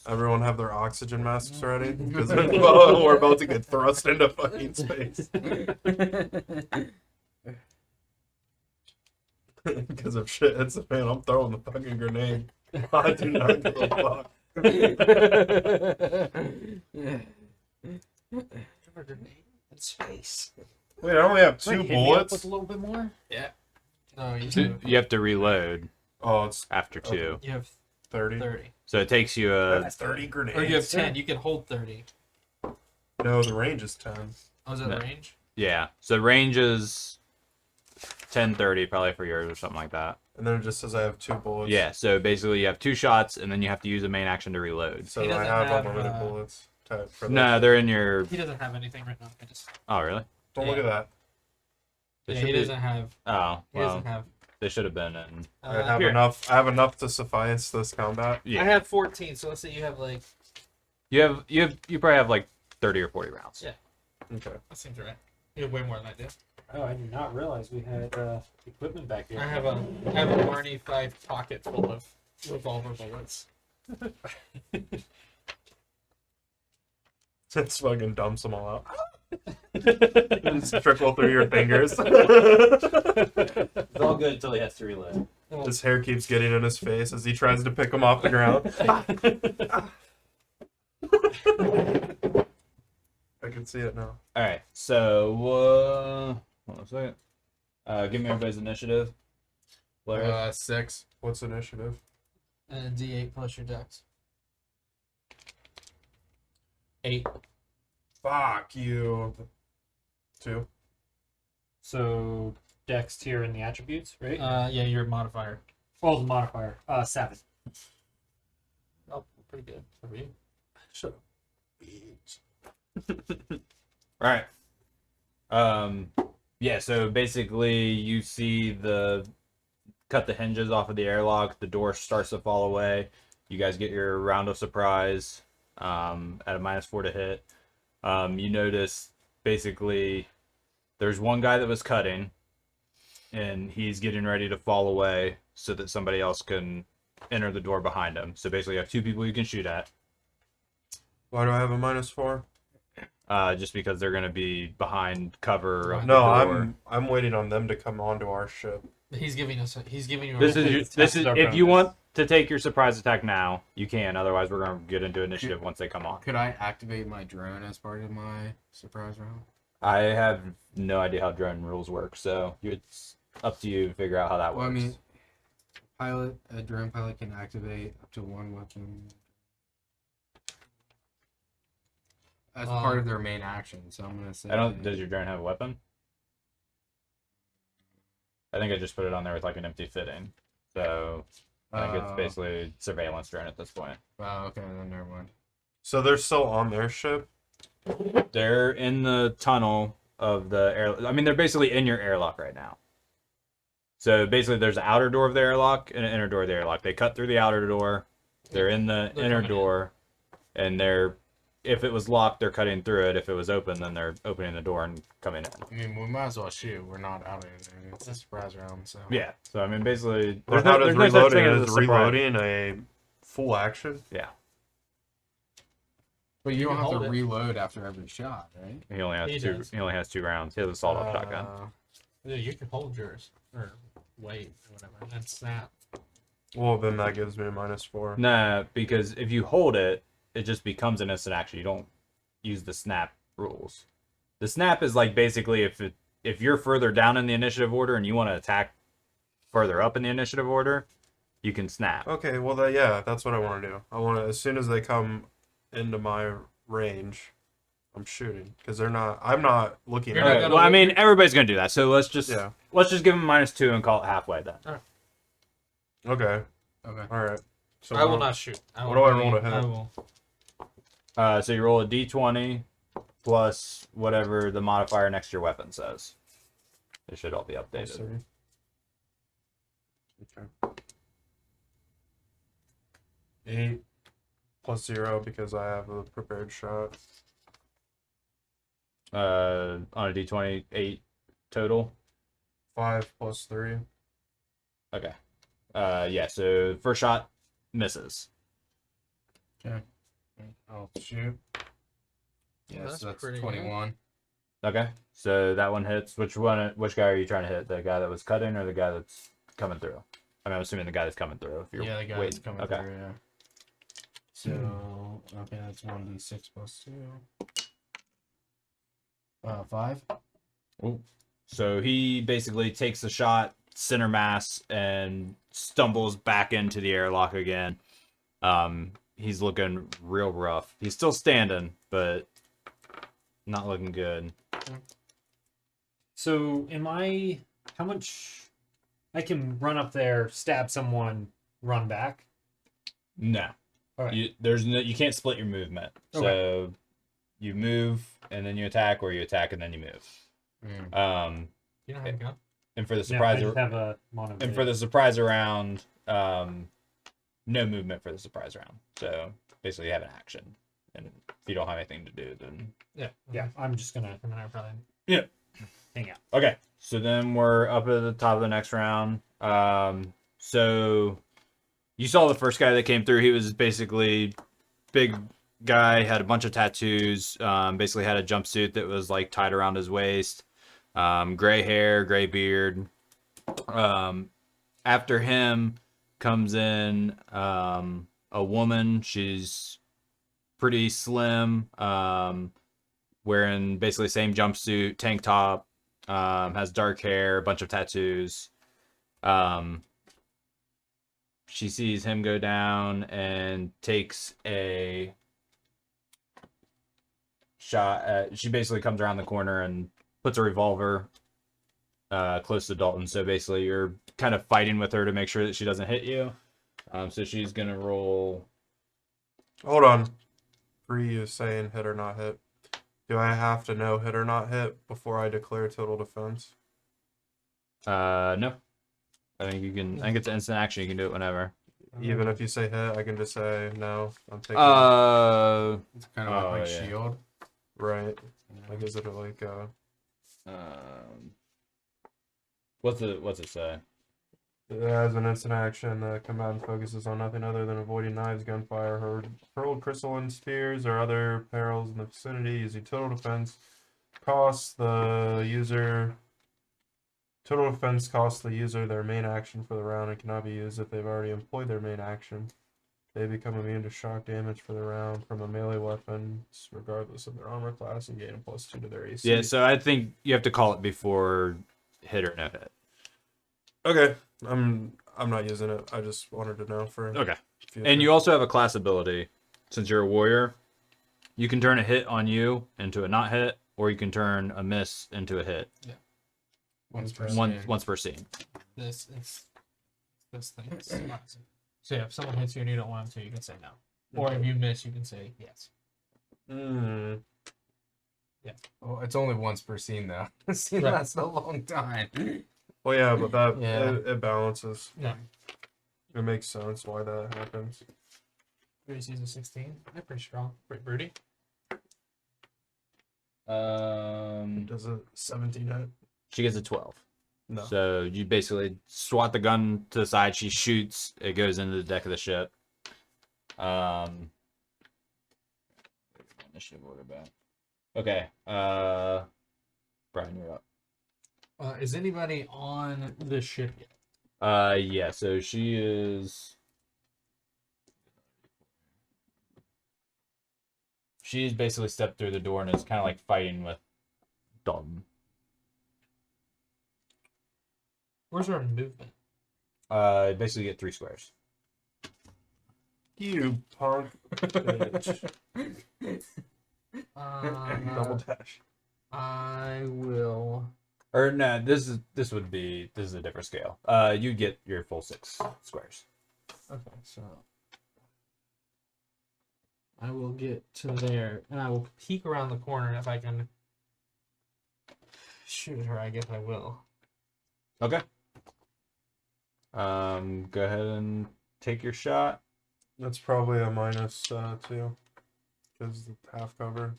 S4: Everyone have their oxygen masks ready? Because we're about to get thrust into fucking space. Because of shit hits the fan, I'm throwing the fucking grenade. I do not give a fuck.
S5: In space.
S4: Wait, I only have
S5: Wait,
S4: 2
S5: hit me up
S4: bullets?
S5: with a little bit more.
S3: No, you do.
S1: You have to reload
S4: Oh, it's
S1: after 2.
S3: You have
S4: 30.
S3: 30.
S1: So it takes you
S4: That's 30 grenades.
S3: Or you have 10. You can hold 30.
S4: No, the range is 10.
S3: Oh, is that
S1: No.
S3: the range?
S1: Yeah. So range is 10-30 probably for yours or something like that.
S4: And then it just says I have 2 bullets.
S1: Yeah, so basically you have 2 shots and then you have to use a main action to reload.
S4: So
S3: He
S4: I
S3: doesn't
S4: have
S3: have,
S4: unlimited bullets. For
S1: No,
S4: this.
S1: they're in your...
S3: He doesn't have anything written on it.
S1: Oh, really?
S4: Don't look at that.
S1: They
S3: Yeah,
S1: should
S3: he
S1: be-
S3: doesn't have.
S1: Oh,
S3: He
S1: well,
S3: doesn't have.
S1: they should have been in...
S4: I have
S1: Here.
S4: enough. I have enough to suffice this combat.
S1: Yeah.
S3: I have 14, so let's say you have like.
S1: You probably have like 30 or 40 rounds.
S3: Yeah.
S4: Okay.
S3: That seems right. You have way more than I do.
S5: Oh, I did not realize we had equipment back here.
S3: I have a Barney 5 pocket full of revolver bullets.
S4: Just fucking dumps them all out. Just trickle through your fingers.
S1: It's all good until he has to reload.
S4: His hair keeps getting in his face as he tries to pick them off the ground. I can see it now.
S1: Alright, so... hold on a second. Give me everybody's initiative. Blair.
S2: 6.
S4: What's initiative?
S3: And D8 plus your dex. 8.
S4: Fuck you. 2.
S5: So Dex tier in the attributes, right?
S3: Yeah, your modifier.
S5: Oh, the modifier. 7.
S3: Oh, pretty good for you.
S4: Shut up.
S1: All right. Yeah, so basically you see cut the hinges off of the airlock, the door starts to fall away. You guys get your round of surprise at a -4 to hit. You notice basically there's one guy that was cutting and he's getting ready to fall away so that somebody else can enter the door behind him. So basically you have 2 people you can shoot at.
S4: Why do I have a -4?
S1: Just because they're going to be behind cover of the
S4: No,
S1: door.
S4: I'm waiting on them to come onto our ship.
S3: He's giving you.
S1: This is
S5: our
S1: if you
S5: bonus.
S1: want to take your surprise attack now, you can. Otherwise, we're going to get into initiative once they come on.
S2: Could I activate my drone as part of my surprise round?
S1: I have no idea how drone rules work, so it's up to you to figure out how that
S2: Well, I
S1: works.
S2: mean, a drone pilot can activate up to 1 weapon as part of their main action. So I'm gonna say.
S1: Does your drone have a weapon? I think I just put it on there with like an empty fitting. So I think it's basically surveillance drone at this point.
S2: Oh, okay, then never mind.
S4: So they're still on their ship?
S1: They're in the tunnel of the air. I mean, they're basically in your airlock right now. So basically, there's an outer door of the airlock and an inner door of the airlock. They cut through the outer door. They're in the
S3: They're
S1: inner
S3: coming in.
S1: door, and if it was locked, they're cutting through it. If it was open, then they're opening the door and coming in.
S2: I mean, we might as well shoot. We're not out of anything. It's a surprise round, so.
S1: Yeah. So I mean, basically,
S4: Well, how does
S1: there's no such
S4: reloading?
S1: thing as a
S4: Is
S1: surprise.
S4: reloading a full action?
S1: Yeah.
S2: But you don't
S3: can
S2: have to
S3: hold it.
S2: reload after every shot, right?
S1: He only has
S3: He
S1: two.
S3: does.
S1: He only has 2 rounds. He has a sawed-off shotgun.
S3: Yeah, you can hold yours or wait or whatever. That's snap.
S4: Well, then that gives me a -4.
S1: Nah, because if you hold it, it just becomes an instant action. You don't use the snap rules. The snap is like basically if you're further down in the initiative order and you want to attack further up in the initiative order, you can snap.
S4: Okay, well, yeah, that's what I want to do. I want to, as soon as they come into my range, I'm shooting. Because I'm not looking
S3: You're
S4: at
S3: not
S1: Okay,
S3: gonna-
S1: well, I mean, everybody's gonna do that. So let's just
S4: Yeah.
S1: give them -2 and call it halfway then.
S4: Okay,
S2: Okay.
S4: alright. So
S3: I will not shoot.
S4: what do I roll to hit?
S3: I will.
S1: So you roll a d20 plus whatever the modifier next to your weapon says. They should all be updated.
S4: Okay. 8 plus 0 because I have a prepared shot.
S1: On a d20, 8 total.
S4: 5 plus 3.
S1: Okay. Yeah, so first shot misses.
S2: I'll shoot. Yes,
S3: That's
S2: that's
S3: pretty
S2: 21.
S1: Okay. So that one hits. Which guy are you trying to hit? The guy that was cutting or the guy that's coming through? I mean, I'm assuming the guy that's coming through. If you're
S2: Yeah, the guy
S1: waiting.
S2: that's coming
S1: Okay.
S2: through, yeah. So, okay, that's 1d6 plus 2. 5.
S1: So he basically takes the shot, center mass, and stumbles back into the airlock again. He's looking real rough. He's still standing, but not looking good.
S5: So how much I can run up there, stab someone, run back?
S1: No.
S5: Okay.
S1: You can't split your movement. So you move and then you attack, or you attack and then you move.
S3: You don't have a gun?
S1: And for the
S5: No, I
S1: surprise,
S5: just have a mono.
S1: and for the surprise round, no movement for the surprise round. So basically, you have an action, and if you don't have anything to do, then
S5: Yeah, I'm just gonna
S3: And then I probably.
S5: hang out.
S1: okay. So then we're up at the top of the next round. So you saw the first guy that came through. He was basically big guy, had a bunch of tattoos. Basically had a jumpsuit that was like tied around his waist. Gray hair, gray beard. After him comes in a woman. She's pretty slim, wearing basically same jumpsuit, tank top, has dark hair, a bunch of tattoos. she sees him go down and takes a shot at, she basically comes around the corner and puts a revolver close to Dalton. So basically you're kind of fighting with her to make sure that she doesn't hit you. So she's going to roll.
S4: Hold on. Pre you saying hit or not hit. Do I have to know hit or not hit before I declare total defense?
S1: No. I think it's an instant action. You can do it whenever.
S4: Even if you say hit, I can just say no. I'm taking
S2: It's kind of like
S1: yeah.
S2: shield.
S4: right. Like is it like
S1: what's it say?
S4: as an instant action, the combatant focuses on nothing other than avoiding knives, gunfire, hurled crystalline spears, or other perils in the vicinity. Using total defense costs the user. Total defense costs the user their main action for the round and cannot be used if they've already employed their main action. They become immune to shock damage for the round from a melee weapon, regardless of their armor class, and gain a +2 to their AC.
S1: Yeah, so I think you have to call it before hit or no hit.
S4: Okay, I'm not using it. I just wanted to know for
S1: Okay.
S4: future.
S1: And you also have a class ability. Since you're a warrior, you can turn a hit on you into a not hit, or you can turn a miss into a hit.
S2: Once per
S1: Once per scene.
S5: This thing. So yeah, if someone hits you and you don't want them to, you can say no. Or if you miss, you can say yes.
S4: Mm.
S2: Well, it's only once per scene though. See,
S5: Right.
S2: that's a long time.
S4: Well, yeah, but that
S2: Yeah.
S4: it balances.
S5: Yeah.
S4: It makes sense why that happens.
S5: Rudy sees a 16. They're pretty strong. Pretty broody.
S4: Does it 17 hit?
S1: She gets a 12.
S4: No.
S1: So you basically swat the gun to the side. She shoots. It goes into the deck of the ship. Initiative order back. Okay. Brian, you're up.
S5: Is anybody on the ship yet?
S1: Yeah. So she is. She's basically stepped through the door and is kind of like fighting with Dalton.
S5: Where's her movement?
S1: Basically get 3 squares.
S4: You punk bitch. Double dash.
S5: I will.
S1: Or no, this is a different scale. You get your full 6 squares.
S5: Okay, so I will get to there, and I will peek around the corner. If I can shoot her, I guess I will.
S1: Okay. Go ahead and take your shot.
S4: That's probably a -2, because the half cover.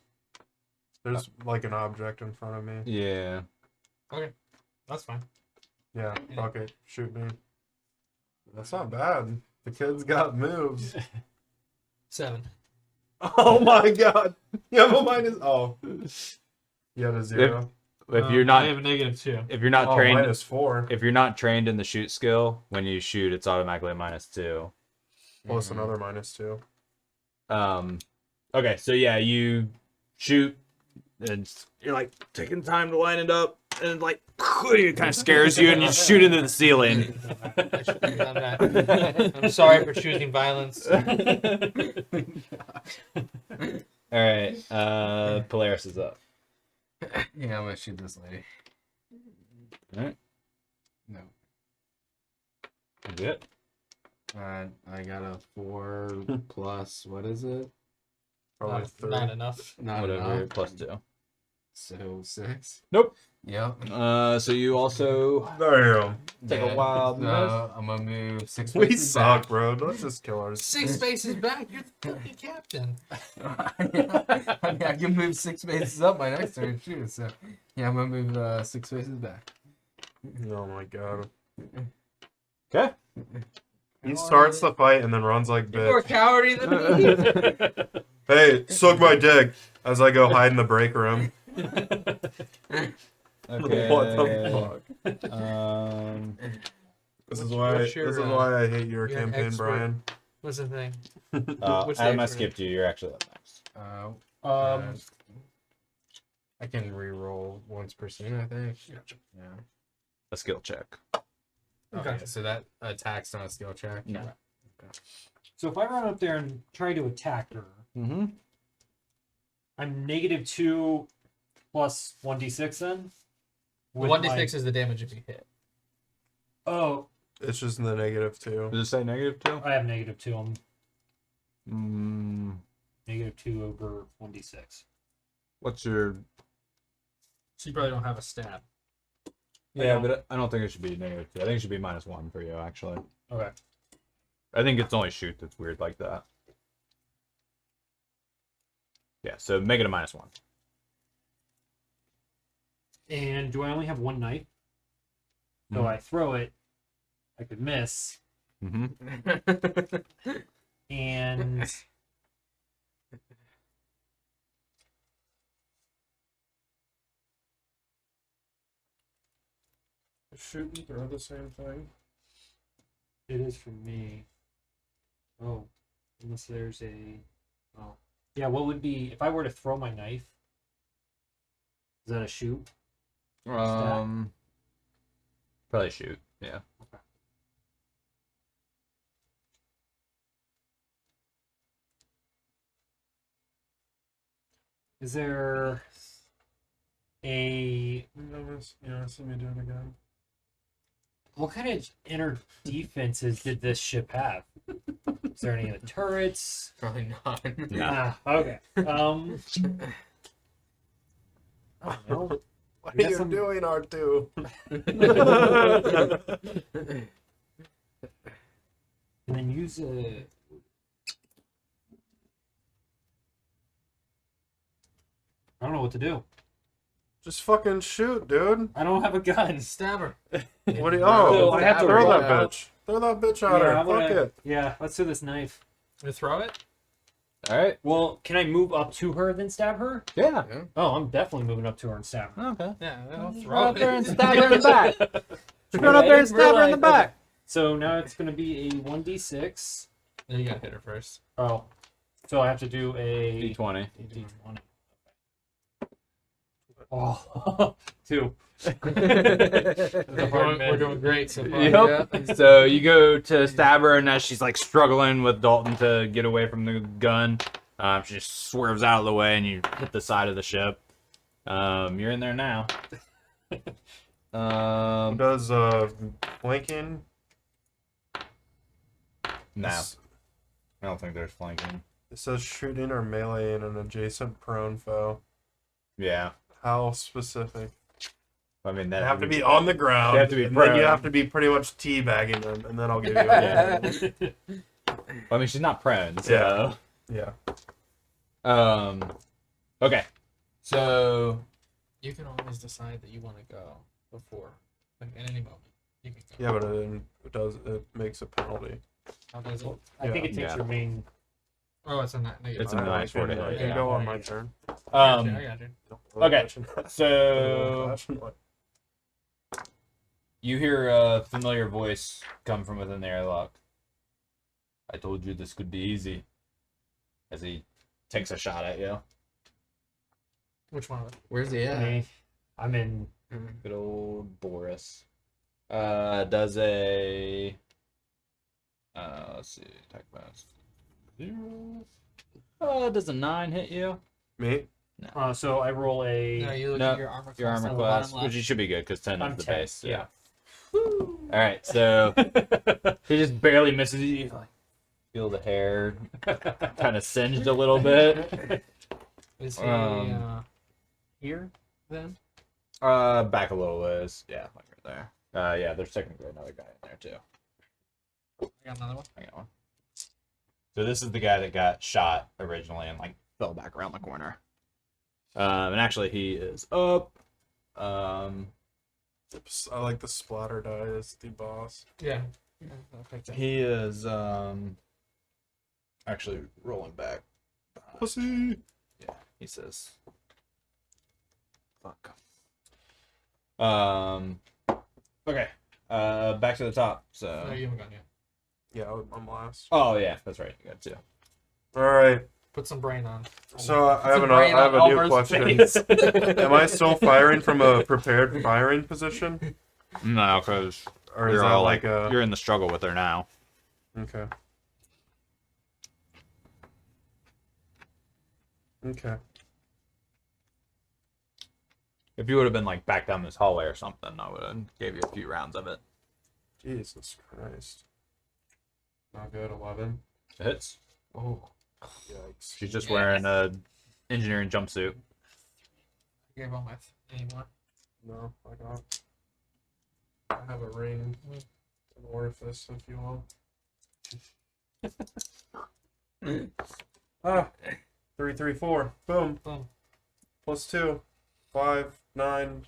S4: There's like an object in front of me.
S1: Yeah.
S5: That's fine.
S4: Yeah, fuck it, shoot me. That's not bad. The kid's got moves.
S5: 7.
S4: Oh my god. You have a minus. Oh. You had a 0.
S1: If you're
S5: I
S1: not
S5: have a -2.
S1: if you're not
S4: Oh,
S1: trained
S4: -4.
S1: if you're not trained in the shoot skill, when you shoot it's automatically a -2.
S4: Plus another -2.
S1: Okay, so yeah, you shoot and you're like taking time to line it up and like it kind of scares you and you shoot into the ceiling.
S5: I shouldn't have done that. I'm sorry for choosing violence.
S1: All right, Polaris is up.
S2: Yeah, I'm gonna shoot this lady.
S1: All right,
S2: No.
S1: that's it.
S2: I got a 4 plus. What is it?
S4: Probably
S5: Not
S4: 3.
S5: enough.
S2: Not
S1: Whatever,
S2: enough.
S1: +2.
S2: So 6.
S1: Nope.
S2: Yep.
S1: So you also
S4: Damn.
S1: take a wild miss.
S2: I'm gonna move 6
S4: We
S2: spaces
S4: suck,
S2: back.
S4: bro. Let's just kill ours.
S5: 6 spaces back. You're the fucking captain.
S2: I mean, I can move 6 spaces up my next turn, too. So, yeah, I'm gonna move 6 spaces back.
S4: Oh my god.
S1: Okay.
S4: He starts the fight and then runs like
S5: You're more
S4: bitch.
S5: cowardly than me.
S4: Hey, suck my dick as I go hide in the break room.
S1: Okay.
S4: What the fuck? This is why
S5: what's your,
S4: I hate your
S5: you're an
S4: campaign,
S5: expert.
S4: Brian.
S5: What's the thing? What's the
S1: Adam, I
S5: expert?
S1: skipped you. You're actually up next.
S2: I can re-roll once per scene, I think. Yeah.
S1: A skill check.
S2: Okay, so that attack's not a skill check.
S1: No.
S5: So if I run up there and try to attack her,
S1: Mm-hmm.
S5: I'm -2 plus 1d6 then? With
S3: 1d6
S5: my-
S3: is the damage if you hit.
S5: Oh,
S4: It's just in the -2.
S1: Does it say -2?
S5: I have -2. I'm
S1: Mm,
S5: -2 over 1d6.
S1: what's your...
S3: So you probably don't have a stab.
S1: Yeah,
S5: don't-
S1: but I don't think it should be -2. I think it should be -1 for you, actually.
S5: Okay.
S1: I think it's only shoot that's weird like that. Yeah, so make it a -1.
S5: And do I only have one knife? So
S1: Mhm.
S5: I throw it, I could miss,
S1: Mm-hmm.
S5: and
S4: Shoot and throw the same thing.
S5: it is for me. Oh, unless there's a. Oh, yeah. What would be if I were to throw my knife? Is that a shoot?
S1: Probably shoot. Yeah.
S5: Is there a
S4: You know, see me do it again.
S5: what kind of inner defenses did this ship have? Is there any of the turrets?
S3: Probably not.
S1: Nah.
S5: Okay. I don't know.
S4: What
S5: We
S4: are
S5: got
S4: you
S5: some-
S4: doing, R2?
S5: And then use a. I don't know what to do.
S4: Just fucking shoot, dude.
S5: I don't have a gun.
S3: Stab her.
S4: What do you?
S5: So
S4: Oh,
S5: I have to
S4: throw
S5: roll
S4: that
S5: out.
S4: bitch. Throw that bitch at her.
S5: I'm
S4: Fuck
S5: gonna-
S4: it.
S5: Yeah, let's do this knife.
S3: You throw it?
S1: All right.
S5: Well, can I move up to her then stab her?
S1: Yeah.
S5: Oh, I'm definitely moving up to her and stab her.
S1: Okay.
S3: Yeah, I'll
S1: Run
S3: throw
S1: up there and
S3: it.
S1: stab her in the back. Just run up there and stab her in the back.
S5: So now it's going to be a 1d6.
S3: No, you gotta hit her first.
S5: Oh. So I have to do a
S1: D20.
S5: d20. Oh, 2.
S3: We're doing great so far.
S1: Yep. So you go to stab her, and as she's like struggling with Dalton to get away from the gun, she just swerves out of the way, and you hit the side of the ship. You're in there now.
S4: Does flanking?
S1: No, I don't think there's flanking.
S4: It says shooting or melee in an adjacent prone foe.
S1: Yeah,
S4: How specific?
S1: I mean
S4: They
S1: that
S4: have to be on the ground.
S1: They have to be
S4: and then you
S1: prone.
S4: have to be pretty much teabagging them, and then I'll give you a
S1: I mean, she's not prone, so
S4: Yeah.
S1: Okay, so
S3: You can always decide that you want to go before, like at any moment. You can go.
S4: Yeah, but it makes a penalty.
S3: How does it?
S5: I think it takes
S1: Yeah.
S5: your main.
S3: Oh, it's a negative.
S1: It's a
S4: I
S1: nice
S4: can,
S1: word to
S4: I
S1: hit,
S4: can
S1: yeah.
S4: go on my turn.
S3: I got you.
S1: Okay. So you hear a familiar voice come from within the airlock. I told you this could be easy. As he takes a shot at you.
S3: Which one of them? Where's he
S5: Me. I'm in.
S1: Good old Boris. Does a let's see, attack bonus 0. Does a 9 hit you?
S4: Me?
S5: So I roll a.
S3: No, you look
S1: No,
S3: at your armor class.
S1: Your armor
S3: on the
S1: class,
S3: bottom left.
S1: which you should be good because 10
S5: I'm
S1: is the
S5: 10,
S1: base.
S5: yeah.
S1: All right, so he just barely misses you. You, like, feel the hair kind of singed a little bit.
S3: Is he
S5: Here?
S3: then?
S1: Back a little ways. Yeah, like right there. Yeah, there's technically another guy in there too.
S3: I got another one.
S1: I got one. So this is the guy that got shot originally and like fell back around the corner. And actually he is up.
S4: I like the splatter die as the boss.
S3: Yeah. I'll pick that.
S1: He is actually rolling back.
S4: Pussy.
S1: Yeah, he says. Fuck. Okay. Back to the top. So.
S3: No, you haven't gone yet.
S4: Yeah, I'm last.
S1: Oh yeah, that's right. You got 2.
S4: All right.
S3: Put some brain on.
S4: So I have
S3: Some
S4: I
S3: brain
S4: have
S3: on
S4: a new
S3: Albert's
S4: question.
S3: face.
S4: Am I still firing from a prepared firing position,
S1: No, because
S4: or is
S1: you're
S4: that
S1: all
S4: like
S1: like
S4: a?
S1: you're in the struggle with her now.
S4: Okay. Okay.
S1: If you would have been like back down this hallway or something, I would have gave you a few rounds of it.
S4: Jesus Christ. Not good. 11.
S1: It hits.
S3: Oh,
S4: Yikes.
S1: She's just wearing a engineering jumpsuit.
S3: I gave all my anymore.
S4: No, I have a ring. An orifice, if you will. 3, 3, 4. Boom.
S3: Boom.
S4: Plus 2. 5, 9,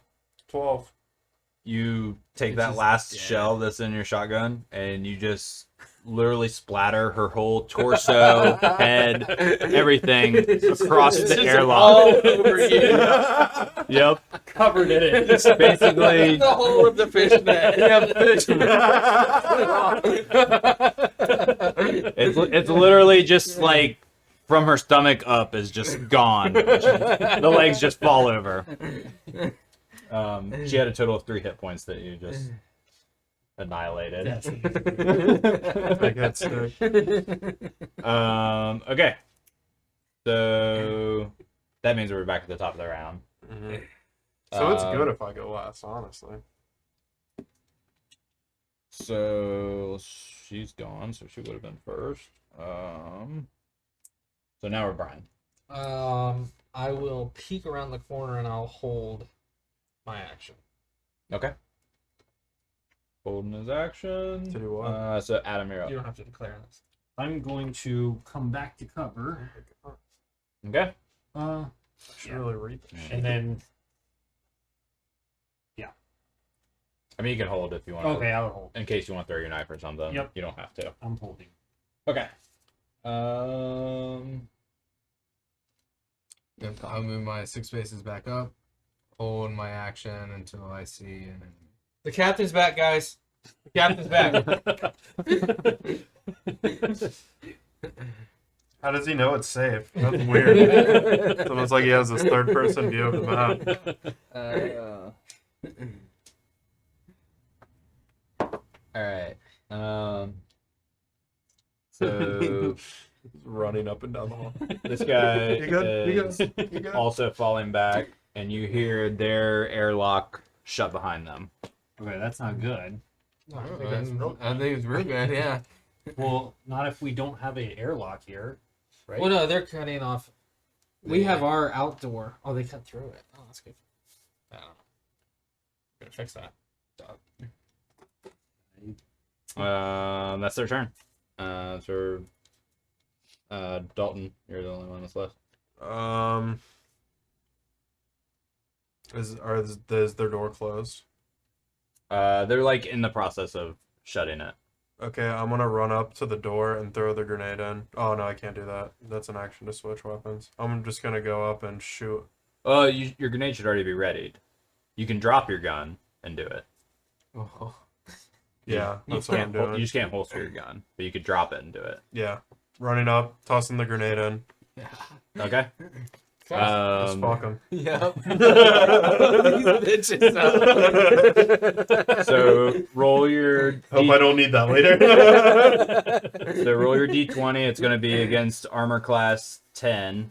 S4: 12.
S1: You take
S2: It's
S1: that
S2: just-
S1: last
S2: yeah.
S1: shell that's in your shotgun and you just literally splatter her whole torso, head, everything across the airlock.
S3: over you.
S1: Yep.
S5: Covered in it.
S1: It's basically
S3: The whole of the fish net.
S1: it's literally just like from her stomach up is just gone. The legs just fall over. She had a total of 3 hit points that you just annihilated.
S4: I get sick.
S1: Okay. So that means we're back at the top of the round.
S4: Mhm. So it's good if I go last, honestly.
S1: So she's gone, so she would have been first. So now we're Brian.
S3: I will peek around the corner and I'll hold my action.
S1: Okay. Holding his action.
S4: To do what?
S1: So Adam, you're up.
S3: You don't have to declare this.
S5: I'm going to come back to cover.
S1: Okay.
S5: Uh,
S4: I should really read this.
S5: and then
S1: I mean, you can hold if you want.
S5: okay, I'll hold.
S1: In case you want to throw your knife or something.
S5: Yep.
S1: You don't have to.
S5: I'm holding.
S1: Okay.
S2: Yep, I'll move my 6 spaces back up, hold my action until I see an enemy.
S3: The captain's back, guys. The captain's back.
S4: How does he know it's safe? That's weird. It's almost like he has this third person view of the map.
S1: All right. So
S4: Running up and down the hall.
S1: this guy
S4: You good? You
S1: is
S4: good? You good?
S1: also falling back, and you hear their airlock shut behind them.
S5: Okay, that's not good.
S3: I think that's real.
S2: I think it's real good, yeah.
S5: Well, not if we don't have an airlock here, right?
S3: Well, no, they're cutting off. We have our outdoor. Oh, they cut through it. Oh, that's good. I don't know. Gonna fix that.
S1: That's their turn. So Dalton, you're the only one that's left.
S4: Is their door closed?
S1: They're like in the process of shutting it.
S4: Okay, I'm gonna run up to the door and throw the grenade in. Oh no, I can't do that. That's an action to switch weapons. I'm just gonna go up and shoot.
S1: Your grenade should already be readied. You can drop your gun and do it.
S2: Oh.
S4: Yeah,
S1: You
S4: that's what I'm doing.
S1: just can't holster your gun, but you could drop it and do it.
S4: Yeah, running up, tossing the grenade in.
S1: Okay.
S4: Just fuck him.
S2: Yep.
S4: Hope
S1: So roll your
S4: I don't need that later.
S1: so roll your d20. It's going to be against armor class 10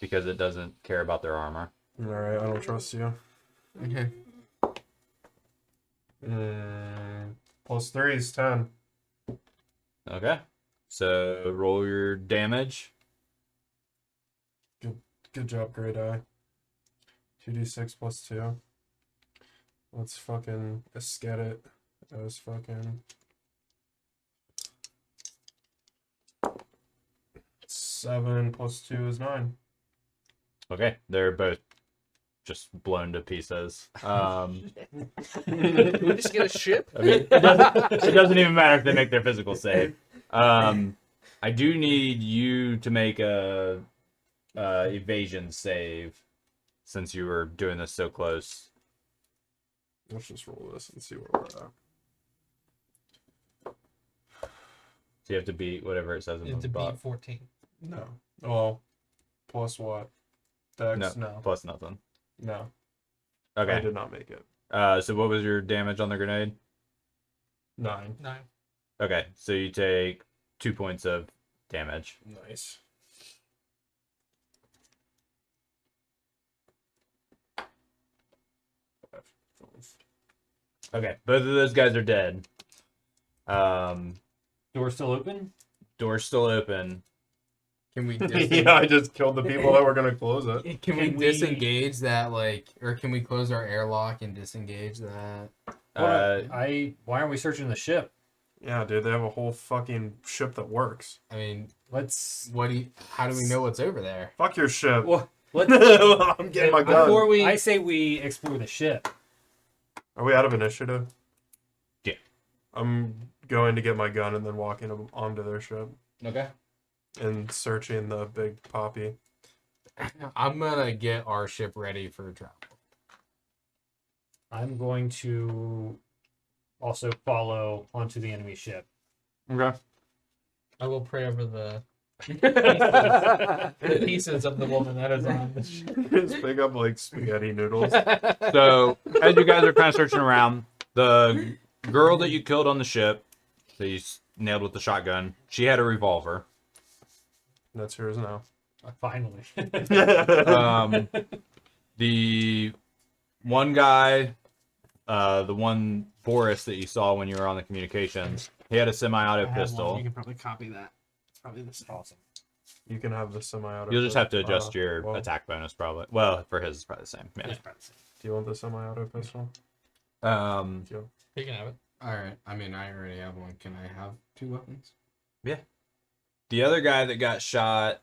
S1: because it doesn't care about their armor.
S4: All right, I don't trust you.
S2: Okay.
S4: +3 is 10.
S1: Okay. So roll your damage.
S4: Good job, Grey Die. 2d6 +2. Let's fucking get it. That was fucking 7 +2 is 9.
S1: Okay. They're both just blown to pieces.
S3: We just get a ship.
S1: I mean, it doesn't even matter if they make their physical save. I do need you to make a evasion save since you were doing this so close.
S4: Let's just roll this and see where we're at.
S1: So you have to beat whatever it says in
S3: To
S1: the box.
S3: beat 14.
S4: No. Oh, plus what? Dex? No.
S1: Plus nothing.
S4: No. I
S1: Okay.
S4: did not make it.
S1: So what was your damage on the grenade?
S4: 9.
S3: 9.
S1: Okay, so you take 2 points of damage.
S4: Nice.
S1: Okay, both of those guys are dead.
S5: Door still open?
S1: Door's still open.
S2: Can we
S4: Yeah, I just killed the people that were gonna close it.
S2: can we disengage that, like, or can we close our airlock and disengage that?
S5: Why aren't we searching the ship?
S4: Yeah, dude, they have a whole fucking ship that works.
S2: I mean,
S5: Let's.
S2: how do we know what's over there?
S4: Fuck your ship.
S5: Well, let's.
S4: I'm getting my gun.
S3: Before we
S5: I say we explore the ship.
S4: Are we out of initiative?
S1: Yeah.
S4: I'm going to get my gun and then walking onto their ship
S1: Okay.
S4: and searching the big poppy.
S2: I'm gonna get our ship ready for travel.
S5: I'm going to also follow onto the enemy ship.
S1: Okay.
S3: I will pray over the the pieces of the woman that is on the ship.
S4: Just pick up like spaghetti noodles.
S1: So, as you guys are kind of searching around, the girl that you killed on the ship, that you nailed with the shotgun, she had a revolver.
S4: That's yours now.
S5: Finally.
S1: The one guy, the one Boris that you saw when you were on the communications, he had a semi-auto pistol.
S3: You can probably copy that. It's probably the same.
S5: Awesome.
S4: You can have the semi-auto.
S1: You'll just have to adjust your
S4: well,
S1: attack bonus, probably. Well, for his, it's probably the same. Yeah.
S3: It's probably the same.
S4: Do you want the semi-auto pistol?
S3: You can have it.
S2: All right. I mean, I already have one. Can I have 2 weapons?
S1: The other guy that got shot,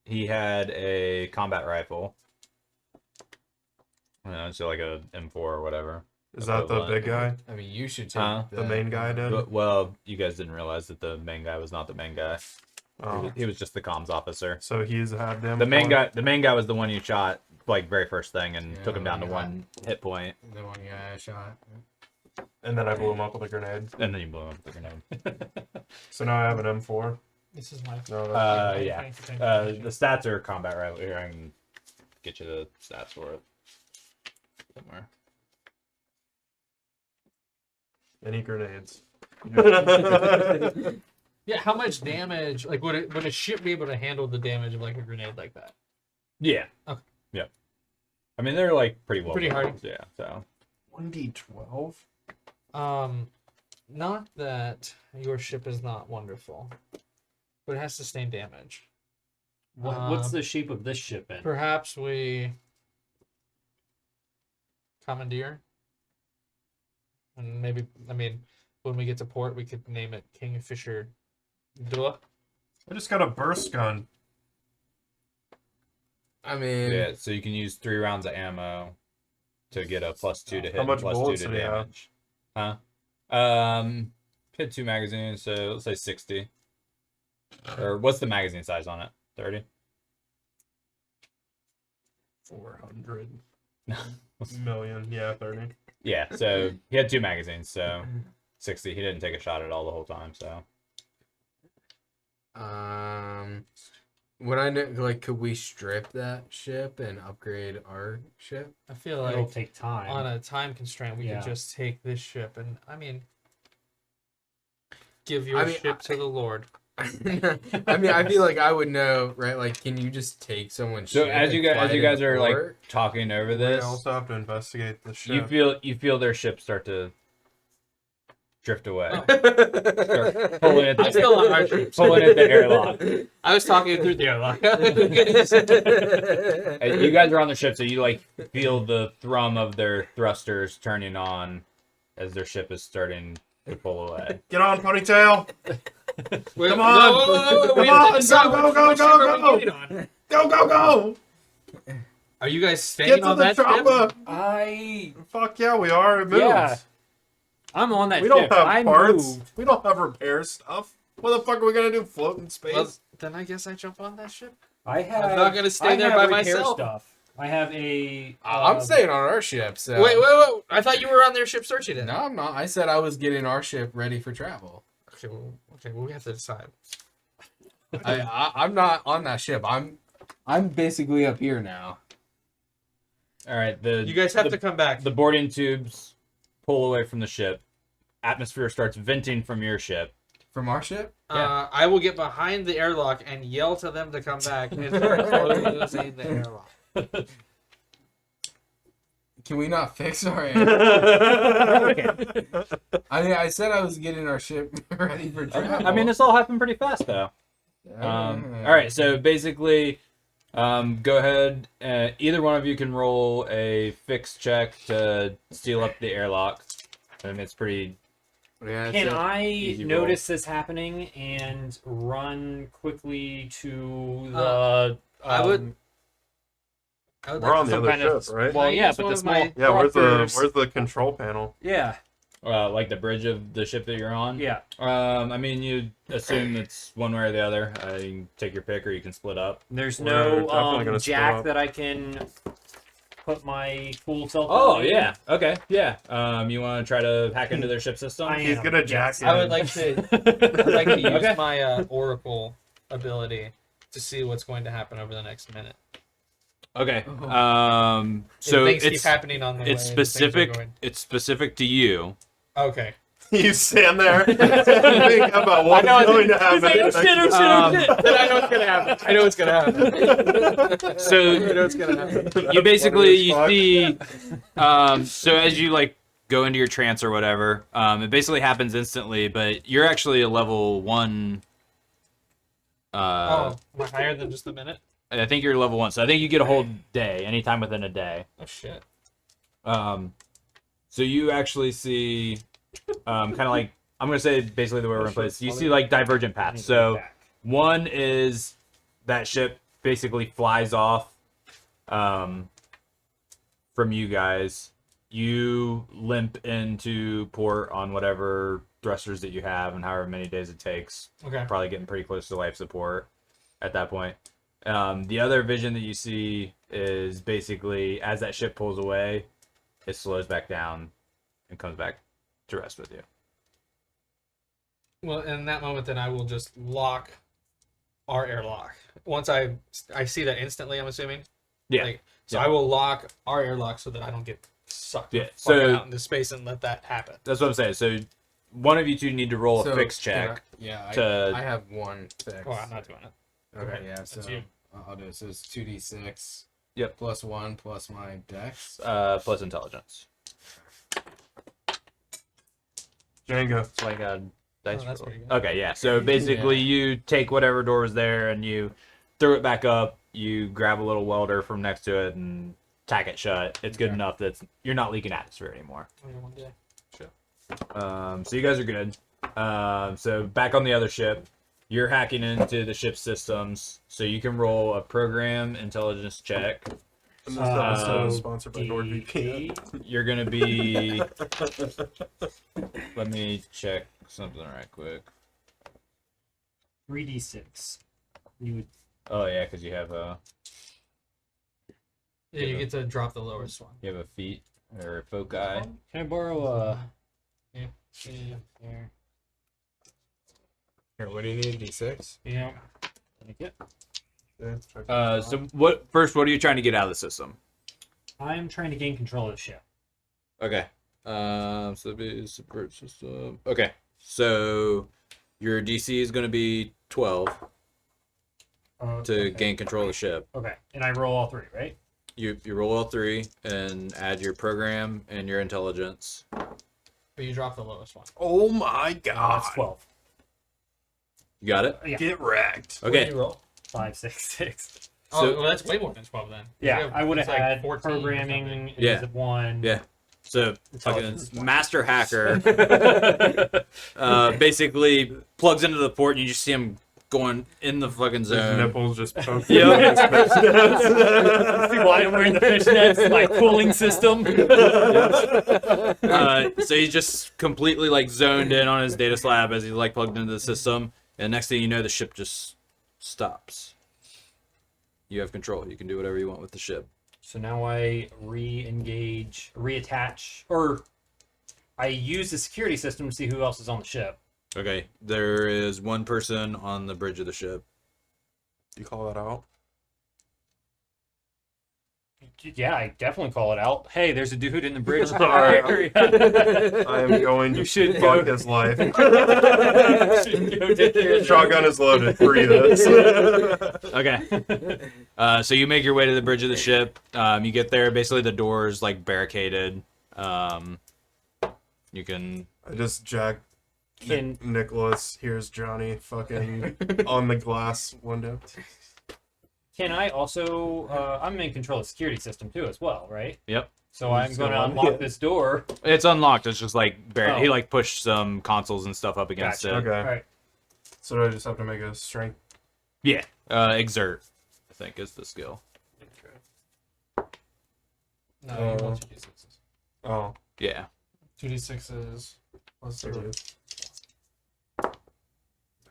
S1: he had a combat rifle. So like a M4 or whatever.
S4: Is that the big guy?
S2: I mean, you should take
S1: Huh?
S4: The main guy did?
S1: But, well, you guys didn't realize that the main guy was not the main guy.
S4: Oh.
S1: He was just the comms officer.
S4: So he's had them.
S1: The main guy was the one you shot like very first thing and took him down to
S2: Yeah.
S1: 1 hit point,
S2: The one guy I shot.
S4: And then I blew him up with a grenade.
S1: and then you blew him with the grenade.
S4: So now I have an M4.
S3: This is my.
S4: No, that's
S1: Yeah.
S3: Thank you.
S1: The stats are combat rifle. Here, I can get you the stats for it somewhere.
S4: any grenades.
S3: Yeah, how much damage? Like, would a ship be able to handle the damage of like a grenade like that?
S1: Yeah.
S3: Okay.
S1: Yep. I mean, they're like pretty well.
S3: Pretty hard.
S1: balanced, Yeah. So
S4: 1d12?
S3: Not that your ship is not wonderful, but it has sustained damage.
S5: What's the shape of this ship in?
S3: Perhaps we commandeer, and maybe when we get to port, we could name it Kingfisher Duh.
S4: I just got a burst gun.
S2: I mean,
S1: yeah. So you can use 3 rounds of ammo to get a +2 to hit.
S4: How much
S1: and +2
S4: bullets
S1: to
S4: do you have?
S1: damage. Huh? Hit 2 magazines, so let's say 60. Or what's the magazine size on it? 30?
S4: 400 million. Yeah, 30.
S1: Yeah, so he had 2 magazines, so 60. He didn't take a shot at all the whole time, so.
S2: would I know, like, could we strip that ship and upgrade our ship?
S3: I feel
S5: It'll
S3: like
S5: take time.
S3: on a time constraint, we
S5: Yeah.
S3: could just take this ship and give your ship to the Lord.
S2: I mean, I feel like I would know, right? Like, can you just take someone's
S1: So
S2: ship
S1: as
S2: and
S1: you
S2: fly
S1: guys
S2: to
S1: are like
S2: port?
S1: talking over
S4: We
S1: this,
S4: also have to investigate the
S1: you
S4: ship.
S1: feel their ship start to drift away. Start pulling at
S3: I'm still on our ship.
S1: pulling at the airlock.
S3: I was talking through the airlock.
S1: And you guys are on the ship, so you like feel the thrum of their thrusters turning on as their ship is starting to pull away.
S4: Get on, ponytail!
S3: Wait,
S4: Come
S3: no,
S4: on!
S3: whoa, whoa, whoa,
S4: Come
S3: wait,
S4: on,
S3: wait,
S4: go, go, go,
S3: which
S4: go,
S3: ship are we
S4: go.
S3: getting on?
S4: Go, go, go!
S3: Are you guys
S4: Get
S3: staying
S4: to
S3: on
S4: the
S3: that ship?
S4: chopper! Fuck yeah, we are. It moves.
S5: Yeah. I'm on that
S4: We
S5: ship.
S4: don't have
S5: I
S4: parts.
S5: moved.
S4: We don't have repair stuff. What the fuck are we gonna do? Float in space?
S3: Well, then I guess I jump on that ship.
S5: I have.
S3: not gonna stay
S5: I
S3: there
S5: have
S3: by
S5: repair
S3: myself.
S5: Stuff. I have a.
S2: I'm staying on our ship. So.
S3: Wait. I thought you were on their ship searching it.
S2: No, I'm not. I said I was getting our ship ready for travel.
S3: Okay, well, we have to decide.
S2: I'm not on that ship. I'm basically up here now.
S1: All right,
S3: You guys have to come back.
S1: the boarding tubes pull away from the ship. Atmosphere starts venting from your ship.
S2: From our ship?
S3: I will get behind the airlock and yell to them to come back and start closing the airlock.
S2: Can we not fix our air? I mean, I said I was getting our ship ready for travel.
S1: I mean, this all happened pretty fast, though. All right, so basically, go ahead. Either one of you can roll a fix check to seal up the airlock. I mean, it's pretty.
S2: Yeah,
S5: Can I
S1: easy
S5: notice this happening and run quickly to the?
S3: I would
S4: We're
S3: like
S4: on the
S5: some
S4: other
S5: kind of-
S4: ship, right?
S5: Well,
S3: I
S5: yeah,
S3: use
S5: but
S3: one
S5: the
S3: of my-
S5: small.
S4: Yeah, where's
S5: propellers-
S4: the control panel?
S5: Yeah,
S1: Like the bridge of the ship that you're on.
S5: yeah.
S1: I mean, you assume it's one way or the other. You can take your pick, or you can split up.
S5: There's
S4: We're
S5: no
S4: definitely gonna split
S5: jack
S4: up.
S5: that I can put my full self.
S1: Oh
S5: in.
S1: yeah. Okay. Yeah. You want to try to hack into their ship system?
S5: I
S4: He's
S5: am,
S4: gonna jack
S5: yes.
S4: it.
S3: I would like to use
S1: Okay.
S3: my Oracle ability to see what's going to happen over the next minute.
S1: Okay.
S2: Oh.
S1: So
S3: if things
S1: it's
S3: keep happening on the way.
S1: it's
S3: and things are
S1: specific.
S3: going-
S1: It's specific to you.
S3: Okay.
S4: You stand there and think about what's going to happen.
S5: He's like, oh, shit,
S3: Then I know what's gonna happen. I know what's gonna happen.
S1: So
S3: I know what's gonna happen.
S1: you basically
S4: Funny as
S1: you see. So as you like go into your trance or whatever, it basically happens instantly. But you're actually a level 1.
S3: Oh, am I higher than just a minute?
S1: I think you're level 1, so I think you get a whole day, anytime within a day.
S3: Oh shit.
S1: So you actually see, kind of like, I'm gonna say basically the way we're gonna play this. You see like divergent paths. So one is that ship basically flies off, from you guys. You limp into port on whatever thrusters that you have, and however many days it takes.
S3: Okay.
S1: Probably getting pretty close to life support at that point. The other vision that you see is basically as that ship pulls away, it slows back down and comes back to rest with you.
S3: Well, in that moment, then I will just lock our airlock. Once I see that instantly, I'm assuming.
S1: Yeah.
S3: So
S1: Yeah.
S3: I will lock our airlock so that I don't get sucked
S1: Yeah,
S3: fucking
S1: so-
S3: out into space and let that happen.
S1: That's what I'm saying. So one of you two need to roll
S2: So,
S1: a fix
S2: can
S1: check.
S2: I
S1: to-
S2: have one fix.
S3: Oh, I'm not doing it.
S2: Okay, yeah, so
S3: That's you.
S2: I'll do it. So it's 2d6.
S1: Yep.
S2: Plus 1 plus my dex.
S1: Plus intelligence.
S4: Jenga.
S1: It's like a dice
S3: that's
S1: roll.
S3: pretty good.
S1: Okay, yeah. So basically, you take whatever door is there and you throw it back up. You grab a little welder from next to it and tack it shut. It's good
S2: Okay.
S1: enough that you're not leaking atmosphere anymore.
S3: Only one day.
S1: So you guys are good. So back on the other ship, you're hacking into the ship's systems, so you can roll a program intelligence check.
S4: And this episode is
S1: So,
S4: sponsored by NordVPN.
S1: You're gonna be. Let me check something right quick.
S5: 3d6. You would.
S1: Oh yeah, because you have a
S3: Yeah, you get to drop the lowest one.
S1: feat or foci.
S5: Can I borrow
S3: Yeah.
S5: Here.
S2: Here, what do you need? D6?
S5: Yeah. Thank you.
S1: So what are you trying to get out of the system?
S5: I'm trying to gain control of the ship.
S1: Okay. So that'd be support system. Okay. So your DC is going to be 12 to
S5: Okay.
S1: gain control of the ship.
S5: Okay, and I roll all 3, right?
S1: You roll all 3 and add your program and your intelligence.
S3: But you drop the lowest one.
S4: Oh my god.
S5: That's 12.
S1: You got it?
S5: Yeah.
S4: Get wrecked.
S3: What do
S1: Okay.
S3: you roll?
S5: 5, 6, 6.
S3: Oh,
S1: So-
S3: well, that's way more than 12 then.
S5: Yeah, I would have
S3: it's like
S5: had
S3: 14 or
S5: programming.
S3: something.
S5: It
S1: Yeah.
S5: was 1.
S1: Yeah. So fucking
S5: Intelligence.
S1: master hacker basically plugs into the port and you just see him going in the fucking
S4: His
S1: zone.
S4: nipples just poking.
S1: Yep.
S5: See why I'm wearing the fishnets? My cooling system.
S1: So he's just completely like zoned in on his data slab as he's like plugged into the system, and next thing you know, the ship just stops. You have control. You can do whatever you want with the ship.
S5: So now I re-engage, reattach, or I use the security system to see who else is on the ship.
S1: Okay, there is one person on the bridge of the ship.
S4: You call that out?
S5: Yeah, I definitely call it out. Hey, there's a dude in the bridge
S4: Sorry.
S5: area.
S4: I am going to
S5: You should
S4: fuck
S5: go-
S4: his life.
S5: You should go take care of
S4: Shotgun is loaded. Free this.
S1: Okay. So you make your way to the bridge of the ship. You get there. Basically, the door is like barricaded. You can.
S4: I just jack
S5: Can
S4: Nicholas. Here's Johnny fucking on the glass window.
S5: Can I also? I'm in control of the security system too, as well, right?
S1: Yep.
S5: So
S4: You're
S5: I'm
S4: just
S5: going to
S4: gonna
S5: unlock
S4: unlock
S5: this door.
S1: It's unlocked. It's just like
S5: Oh.
S1: he like pushed some consoles and stuff up against
S5: Gotcha.
S1: it.
S4: Okay.
S5: All right.
S4: So do I just have to make a strength?
S1: Yeah. Exert, I think, is the skill.
S3: No, you roll 2d6s.
S4: Oh,
S1: Yeah.
S3: 2d6s plus
S4: there
S3: 0.
S4: it is.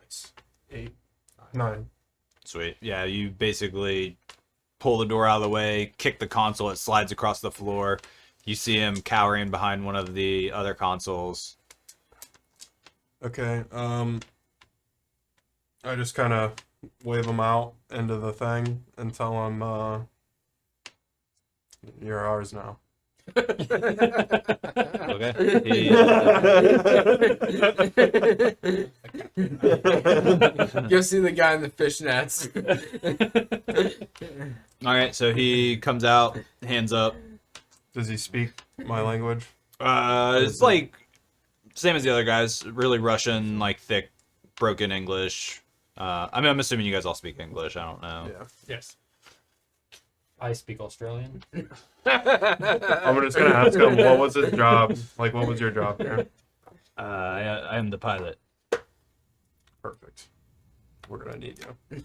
S3: Nice. 8.
S4: 9.
S1: Sweet. Yeah. You basically pull the door out of the way, kick the console. It slides across the floor. You see him cowering behind one of the other consoles.
S4: Okay. I just kind of wave him out into the thing and tell him, "You're ours now."
S1: Okay.
S2: Go see the guy in the fishnets.
S1: All right. So he comes out, hands up.
S4: Does he speak my language?
S1: It's like same as the other guys. Really Russian, like thick, broken English. I mean, I'm assuming you guys all speak English. I don't know.
S4: Yeah.
S3: Yes.
S5: I speak Australian.
S4: I'm just gonna ask him what was his job. Like, what was your job here?
S1: I am the pilot.
S4: Perfect. We're gonna need you.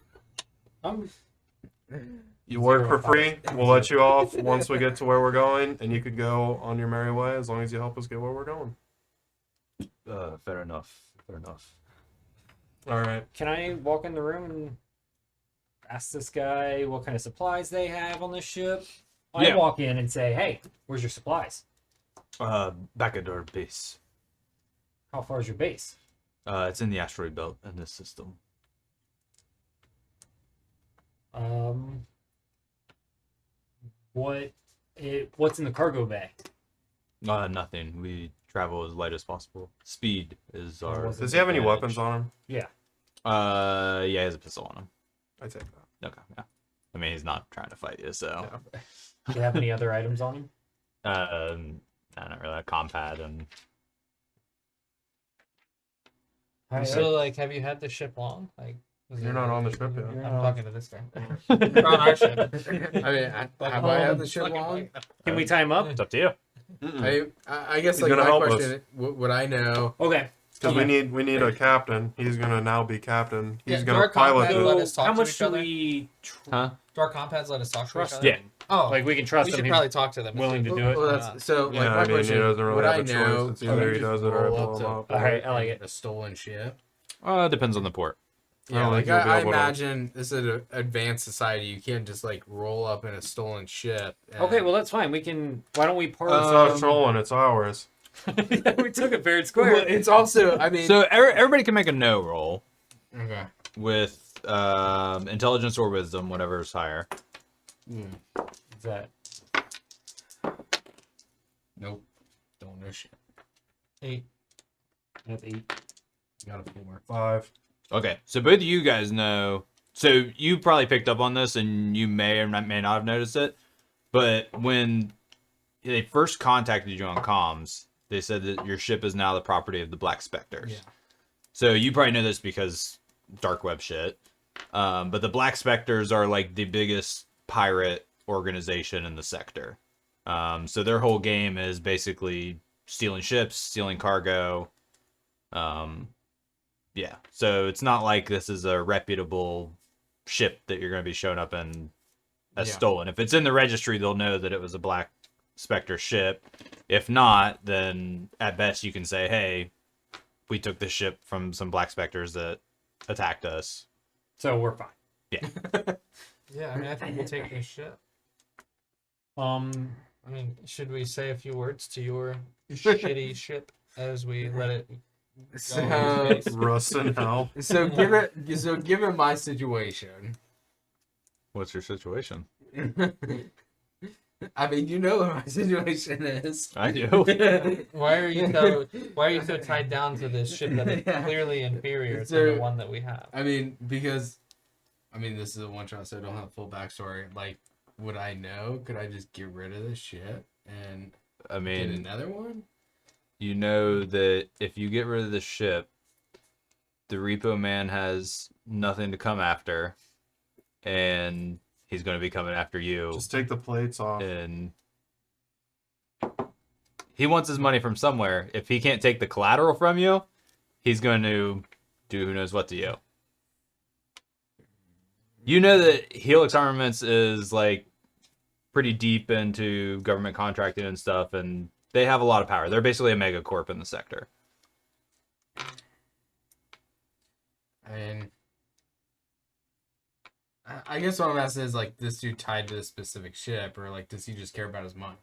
S5: I'm
S4: You work for free. We'll let you off once we get to where we're going, and you could go on your merry way as long as you help us get where we're going.
S1: Fair enough. Fair enough.
S4: All right.
S5: Can I walk in the room and ask this guy what kind of supplies they have on this ship? I
S1: Yeah.
S5: walk in and say, "Hey, where's your supplies?
S1: Back at our base.
S5: How far is your base?"
S1: It's in the asteroid belt in this system.
S5: What's in the cargo bay?
S1: Nothing. We travel as light as possible. Speed is our.
S5: was it?
S4: Does he have any
S1: advantage.
S4: weapons on him?
S5: Yeah.
S1: Yeah, he has a pistol on him.
S4: I take that.
S1: Okay, yeah. I mean, he's not trying to fight you, so.
S4: Yeah.
S5: Do you have any other items on him?
S1: I don't really. A compad and.
S3: So, like, have you had the ship long? Like,
S4: You're not on the ship yet.
S3: I'm talking to this guy. We're on our ship.
S2: I mean, have I had the ship
S3: Fucking
S2: long?
S3: wait.
S5: Can we tie him up?
S1: It's up to you.
S2: I guess
S4: He's
S2: like
S4: gonna
S2: my
S4: help
S2: question, would I know?
S5: Okay.
S4: Because
S5: Okay.
S4: we need a captain. He's gonna now be captain. He's
S3: Yeah,
S4: gonna
S3: Dark
S4: pilot
S3: Combat
S4: it.
S3: let us talk
S5: How
S3: to
S5: much
S3: each
S5: do
S3: other?
S5: we
S1: Huh?
S3: Do our compads let us talk to each
S5: trust
S3: other?
S1: Yeah.
S3: Oh,
S5: like? We can trust
S3: we
S5: him.
S3: should
S5: He's
S3: probably talk to them.
S5: willing to do it.
S2: Well, that's, so like
S4: Yeah,
S2: my
S4: I mean, he
S2: question,
S4: doesn't really
S2: would
S4: have
S2: I
S4: a choice.
S2: know?
S4: It's
S2: can
S4: either
S2: we
S4: he
S2: just
S4: does it or I
S2: roll
S4: blow
S2: up
S4: him
S2: to
S4: up.
S5: All right, I like it.
S2: a stolen ship?
S1: Depends on the port.
S2: Yeah,
S4: Oh,
S2: like
S4: you'll be
S2: I
S4: able to-
S2: imagine this is an advanced society. You can't just like roll up in a stolen ship. and-
S5: Okay, well that's fine. We can. Why don't we part?
S4: It's not stolen. It's ours.
S5: We took it fair and
S2: Well,
S5: square.
S2: it's also, I mean,
S1: So everybody can make a no roll
S2: okay.
S1: with intelligence or wisdom, whatever is higher.
S5: Is that
S2: Nope, don't know shit.
S3: 8.
S5: that's 8?
S2: Got a 4.
S4: 5.
S1: Okay, so both of you guys know. So you probably picked up on this, and you may or may not have noticed it. But when they first contacted you on comms, they said that your ship is now the property of the Black Spectres.
S2: Yeah.
S1: So you probably know this because dark web shit. But the Black Spectres are like the biggest pirate organization in the sector. So their whole game is basically stealing ships, stealing cargo. Yeah. So it's not like this is a reputable ship that you're going to be showing up in as
S2: Yeah.
S1: stolen. If it's in the registry, they'll know that it was a Black Spectre ship. If not, then at best you can say, hey, we took this ship from some Black Spectres that attacked us.
S5: So we're fine.
S3: Yeah, I mean, I think we'll take this ship. I mean, should we say a few words to your shitty ship as we let it
S2: So,
S3: go into space?
S4: Rust and hell.
S2: given my situation,
S1: What's your situation?
S2: I mean, you know what my situation is.
S1: I do.
S3: Why are you so tied down to this ship that is
S2: Yeah.
S3: clearly inferior
S2: Is
S3: to
S2: there-
S3: the one that we have?
S2: I mean, because, this is a one shot, so I don't have full backstory. Like, would I know? Could I just get rid of this ship and
S1: I
S2: get
S1: mean,
S2: another one?
S1: you know that if you get rid of the ship, the repo man has nothing to come after, and he's going to be coming after you.
S4: Just take the plates off.
S1: And he wants his money from somewhere. If he can't take the collateral from you, he's going to do who knows what to you. You know that Helix Armaments is like pretty deep into government contracting and stuff, and they have a lot of power. They're basically a mega corp in the sector.
S2: I mean, I guess what I'm asking is, like, this dude tied to a specific ship, or, like, does he just care about his money?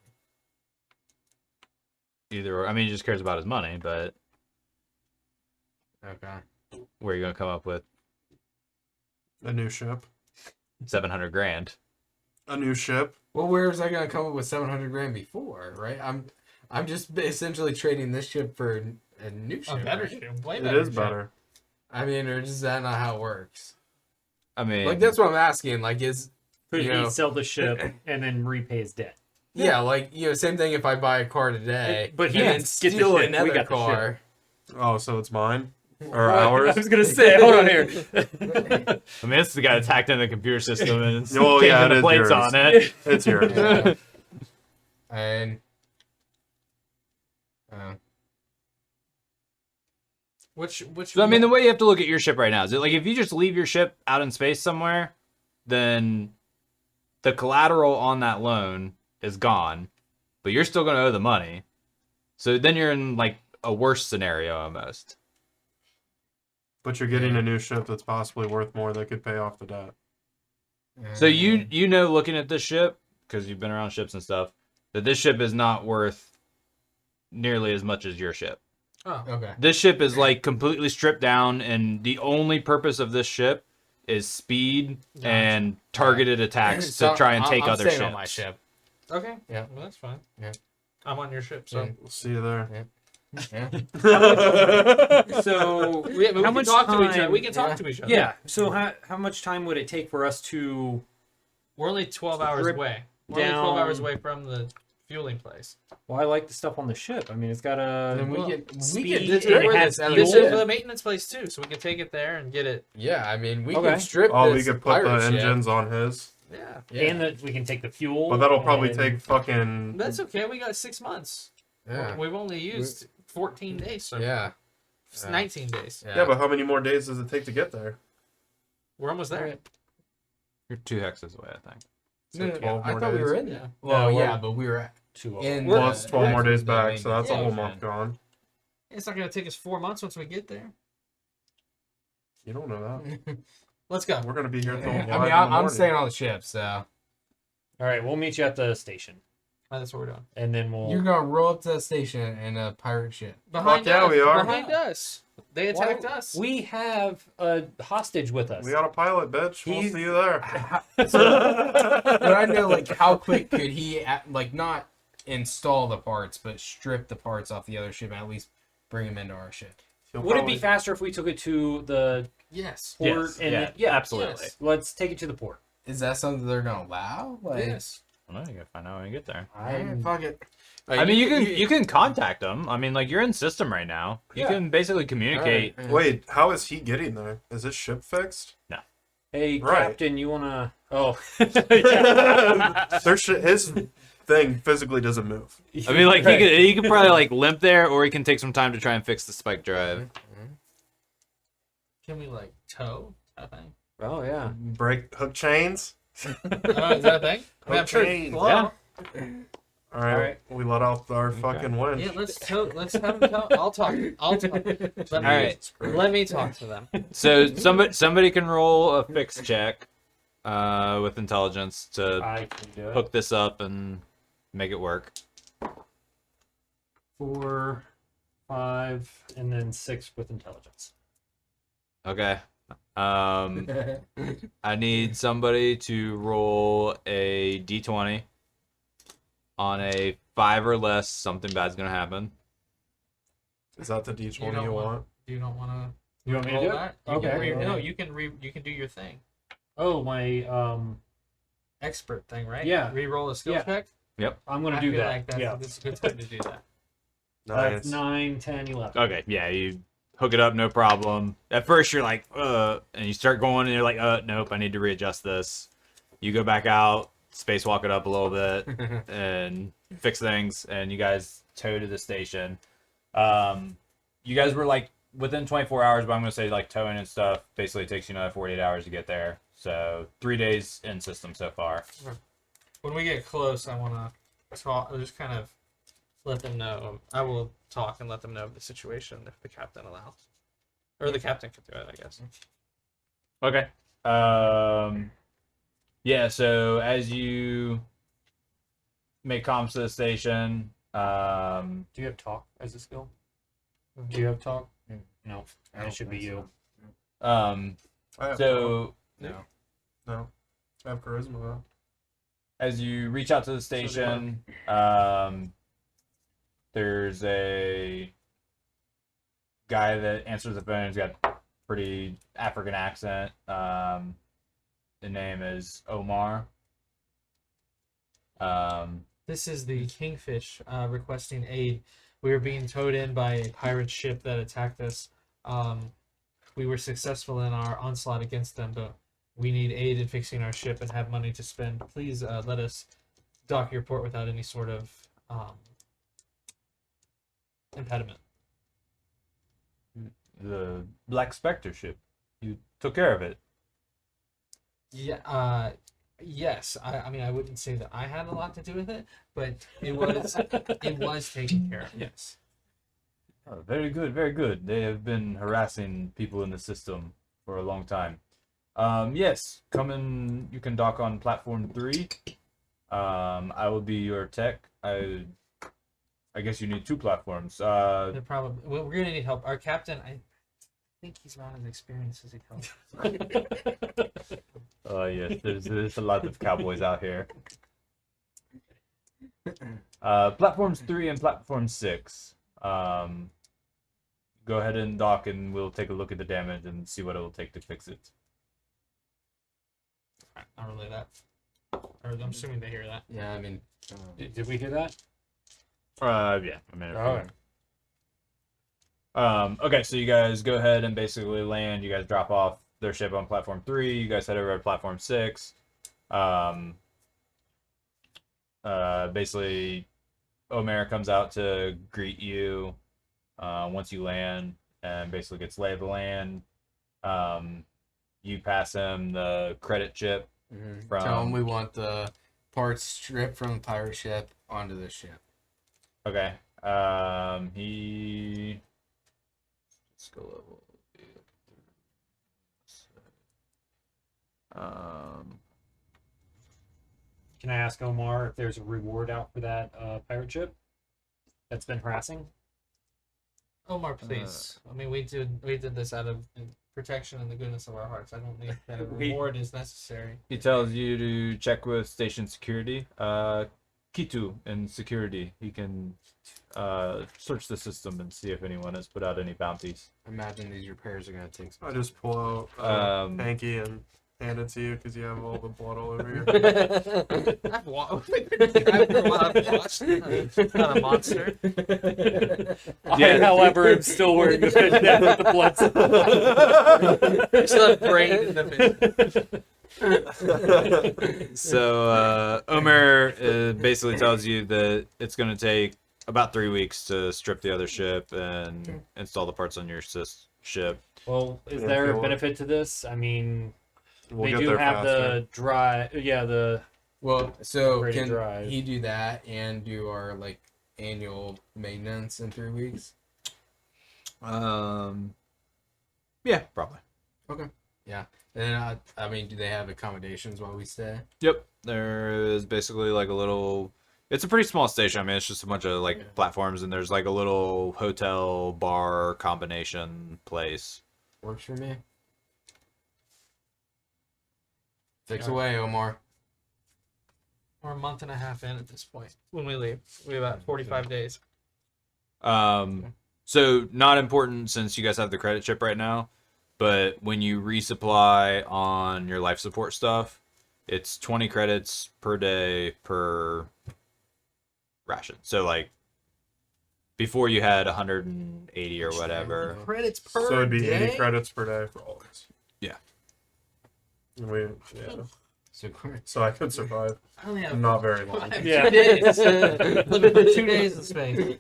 S1: Either, I mean, he just cares about his money, but
S2: Okay.
S1: where are you going to come up with
S4: A new ship.
S1: 700 grand?
S4: A new ship.
S2: Well, where was I gonna come up with 700 grand before, right? I'm just essentially trading this ship for a new ship.
S3: A better
S2: right?
S3: ship, way
S4: It
S3: better.
S4: is
S3: ship.
S4: better.
S2: I mean, or is that not how it works?
S1: I mean,
S2: Like, that's what I'm asking. Like, is
S5: Could
S2: you
S5: he
S2: know,
S5: sell the ship and then repay his debt?
S2: yeah, like, same thing if I buy a car today,
S5: But he
S2: and
S5: can
S2: then
S5: get the
S2: steal
S5: ship. We
S2: another
S5: got the
S2: car.
S4: Oh, so it's mine? Or
S5: I
S4: ours?
S5: was gonna say, hold on here.
S1: I mean, it's the guy that hacked into the computer system and
S4: Oh,
S1: changing
S4: yeah,
S1: the
S4: it is
S1: plates
S4: yours.
S1: on it.
S4: It's yours.
S2: Yeah. And
S3: Which
S1: So I mean, the way you have to look at your ship right now is it like if you just leave your ship out in space somewhere, then the collateral on that loan is gone, but you're still going to owe the money. So then you're in like a worse scenario almost.
S4: But you're getting a new ship that's possibly worth more that could pay off the debt.
S1: So you know, looking at this ship because you've been around ships and stuff, that this ship is not worth nearly as much as your ship.
S3: Oh,
S2: okay.
S1: This ship is like completely stripped down, and the only purpose of this ship is speed
S3: Gotcha.
S1: and targeted attacks
S2: So
S1: to try and take
S2: I'm
S1: other
S2: staying
S1: ships.
S2: on my ship.
S3: okay.
S2: Yeah.
S3: Well, that's fine.
S2: Yeah.
S3: I'm on your ship, so.
S4: We'll see you there.
S2: Yeah.
S5: So
S3: We
S5: how
S3: can
S5: much
S3: talk to each other.
S5: time-
S3: We can talk
S2: yeah.
S3: to each other.
S5: yeah. So how much time would it take for us to?
S3: We're only 12 hours
S5: Strip
S3: away. We're only 12
S5: down-
S3: hours away from the fueling place.
S5: Well, I like the stuff on the ship. I mean, it's got
S2: Then
S5: a.
S2: we get
S5: speed
S2: this
S5: and it
S2: rid of
S5: has
S2: this other
S5: fuel.
S3: This is
S2: ship.
S3: the maintenance place too, so we can take it there and get it.
S2: Yeah, I mean, we
S5: Okay.
S2: can strip
S4: Oh, we
S2: this
S4: could put the
S2: pirate ship.
S4: engines on his.
S3: Yeah.
S2: Yeah.
S5: And we can take the fuel.
S4: But that'll probably
S5: and-
S4: take fucking...
S3: That's okay. We got 6 months.
S2: yeah.
S3: We've only used 14 days. So
S2: Yeah.
S3: It's 19 days.
S4: Yeah, but how many more days does it take to get there?
S3: We're almost there.
S1: You're 2 hexes away, I think.
S2: No, no,
S4: 12
S2: I
S4: more
S2: thought we
S4: days.
S2: were in
S3: Yeah.
S2: there. Well,
S5: No,
S2: yeah,
S5: we're-
S2: but we were
S5: Two
S2: in
S3: We're-
S4: Plus 12 more days
S2: the
S4: back,
S2: main
S4: so that's a whole
S2: station.
S4: month gone.
S3: It's not going to take us 4 months once we get there.
S4: You don't know that.
S3: Let's go.
S4: We're going to be here till 5
S2: I
S4: in
S2: mean,
S4: the
S2: I'm
S4: morning.
S2: staying on the ship, so
S5: All right, we'll meet you at the station,
S3: Oh, that's what we're doing.
S5: and then we'll.
S2: you're gonna roll up to the station in a pirate ship.
S3: Behind
S4: yeah,
S3: us.
S4: we are.
S3: Behind us. They
S5: Why-
S3: attacked us.
S5: We have a hostage with us.
S4: We got a pilot, bitch. We'll
S5: He's-
S4: see you there.
S2: But I know, like, how quick could he, like, not install the parts, but strip the parts off the other ship and at least bring them into our ship?
S4: He'll
S5: Would it
S4: probably-
S5: be faster if we took it to the
S3: Yes.
S5: port?
S1: Yes,
S5: and
S1: yeah,
S5: yeah,
S1: absolutely.
S3: Yes.
S5: Let's take it to the port.
S2: Is that something they're gonna allow? Like,
S3: Yes.
S1: Well, you gotta find out when you get there.
S5: I'm-
S2: fuck it.
S1: I mean, you can contact them. I mean, like you're in system right now. You
S2: Yeah.
S1: can basically communicate.
S2: Alright.
S4: Wait, how is he getting there? Is his ship fixed?
S5: Hey,
S4: Right.
S5: Captain, you wanna? Oh,
S4: His thing physically doesn't move.
S1: I mean, like
S5: Right.
S1: he could probably like limp there, or he can take some time to try and fix the spike drive.
S3: Can we, like, tow that thing?
S5: Oh yeah.
S4: Break hook chains.
S3: Is that a thing? I mean, I'm sure
S4: Okay.
S3: it's slow.
S1: Yeah.
S4: All right,
S5: Alright.
S4: we let out our fucking winch.
S3: Yeah, let's tow. Let's have them tow. I'll talk. Let
S1: All right.
S3: Let me talk to them.
S1: So somebody can roll a fix check with intelligence to
S5: I can do it.
S1: hook this up and make it work.
S5: 4, 5, and then 6 with intelligence.
S1: Okay. I need somebody to roll a d20 On a 5 or less, something bad's gonna happen.
S4: Is that the D20
S3: don't
S4: you
S3: want-
S4: want?
S3: You don't want to
S5: You want me to
S3: roll
S5: do it?
S3: that? You
S5: Okay.
S3: Can no, you can do your thing.
S5: Oh, my
S3: Expert thing, right?
S5: Yeah.
S3: Re-roll a skill
S5: Yeah.
S3: check.
S5: I'm gonna
S3: I
S5: do
S3: feel
S5: that.
S3: like that's,
S5: Yeah.
S3: that's a good time to do that.
S5: That's
S4: Nice.
S5: 9, 10, 11.
S1: Okay, yeah, you hook it up, no problem. At first, you're like, and you start going, and you're like, nope, I need to readjust this. You go back out, spacewalk it up a little bit, and fix things, and you guys tow to the station. You guys were like within 24 hours, but I'm gonna say like towing and stuff basically takes you another 48 hours to get there. So 3 days in system so far.
S3: When we get close, I want to talk. Just kind of let them know. I will talk and let them know of the situation if the captain allows, or the captain can do it, I guess.
S1: Okay. Yeah, so as you make comms to the station,
S5: Do you have talk as a skill? Do you have talk? No.
S2: I don't
S5: That should be
S2: think
S5: you.
S4: I have
S1: so
S4: no. I have charisma though.
S1: as you reach out to the station, there's a guy that answers the phone. He's got a pretty African accent. The name is Omar.
S3: This is the Kingfish requesting aid. We were being towed in by a pirate ship that attacked us. We were successful in our onslaught against them, but we need aid in fixing our ship and have money to spend. Please let us dock your port without any sort of impediment.
S1: The Black Spectre ship. You took care of it.
S3: Yeah. Yes. I mean, I wouldn't say that I had a lot to do with it, but it was taken care of. Yes.
S1: Oh, very good, very good. They have been harassing people in the system for a long time. Yes, come in. You can dock on platform 3. I will be your tech. I guess you need 2 platforms.
S3: They're probably we're gonna need help. Our captain, I think he's not as experienced as he comes.
S1: Yes, there's a lot of cowboys out here. Platforms 3 and platform 6. Go ahead and dock, and we'll take a look at the damage and see what it will take to fix it.
S3: I'll relay that. Or I'm assuming they hear that.
S2: Yeah, I mean,
S5: Did we hear that?
S1: Yeah, a minute.
S5: Oh.
S1: Okay, so you guys go ahead and basically land. You guys drop off their ship on platform 3. You guys head over to platform 6. Basically, Omer comes out to greet you once you land, and basically gets lay of the land. You pass him the credit chip from.
S2: tell him we want the parts stripped from the pirate ship onto the ship.
S1: Okay. He. Skill level.
S5: Can I ask Omar if there's a reward out for that pirate ship that's been harassing?
S3: Omar, please. I mean, we did this out of protection and the goodness of our hearts. I don't think that a reward is necessary.
S1: He tells you to check with station security. Kitu in security. He can search the system and see if anyone has put out any bounties.
S2: Imagine these repairs are gonna take some
S4: I just pull out hanky and hand it to you because you have all the blood all over you.
S3: I've watched not a monster.
S1: Yeah.
S5: I, however, am still wearing the fish net with the blood.
S3: Still have brain in the fish.
S1: So Omer basically tells you that it's going to take about 3 weeks to strip the other ship and install the parts on your ship.
S5: Well, is
S4: Yeah,
S5: there
S4: if
S5: a
S4: you
S5: benefit to this? I mean,
S4: We'll
S5: they
S4: get
S5: do
S4: there
S5: have
S4: faster.
S5: the dry. Yeah, the
S2: Well, so
S5: Ready to
S2: can
S5: drive.
S2: he do that and do our like annual maintenance in 3 weeks?
S1: Yeah, probably.
S2: And I mean, do they have accommodations while we stay?
S1: Yep. There is basically like a little. It's a pretty small station. I mean, it's just a bunch of like
S2: Yeah.
S1: platforms, and there's like a little hotel bar combination place.
S2: Works for me. Fix away, Omar.
S3: We're a month and a half in at this point when we leave. We have about 45 days.
S1: So not important since you guys have the credit chip right now, but when you resupply on your life support stuff, it's 20 credits per day per ration. So like before you had 180 or whatever.
S3: Credits per
S4: So it'd be
S3: day?
S4: 80 credits per day for all these.
S1: Yeah.
S2: So
S4: I could survive.
S3: I only have
S4: Not very long.
S3: 2
S5: Yeah.
S3: days. Living for 2 days in space.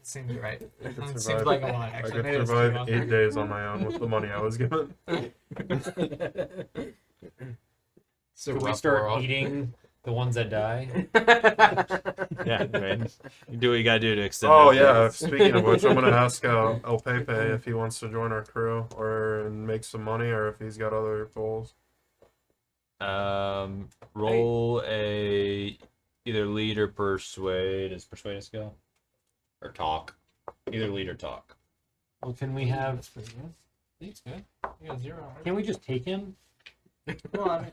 S3: Seems right.
S4: I could
S3: Seems
S4: survive,
S3: like a lot,
S4: I
S3: actually.
S4: could
S3: Maybe it's too
S4: survive
S3: long.
S4: 8 days on my own with the money I was given.
S2: it's a
S5: Can we
S2: rough
S5: start
S2: world.
S5: eating the ones that die?
S1: Yeah, I mean, you do what you gotta do to extend.
S4: Oh
S1: those
S4: yeah.
S1: days.
S4: Speaking of which, I'm gonna ask El Pepe if he wants to join our crew or and make some money, or if he's got other goals.
S1: Roll a either lead or persuade. Is persuade a skill? Or talk? Either lead or talk.
S5: Well, can we have?
S3: It's good. You got 0.
S5: Can we just take him?
S3: Well, I mean,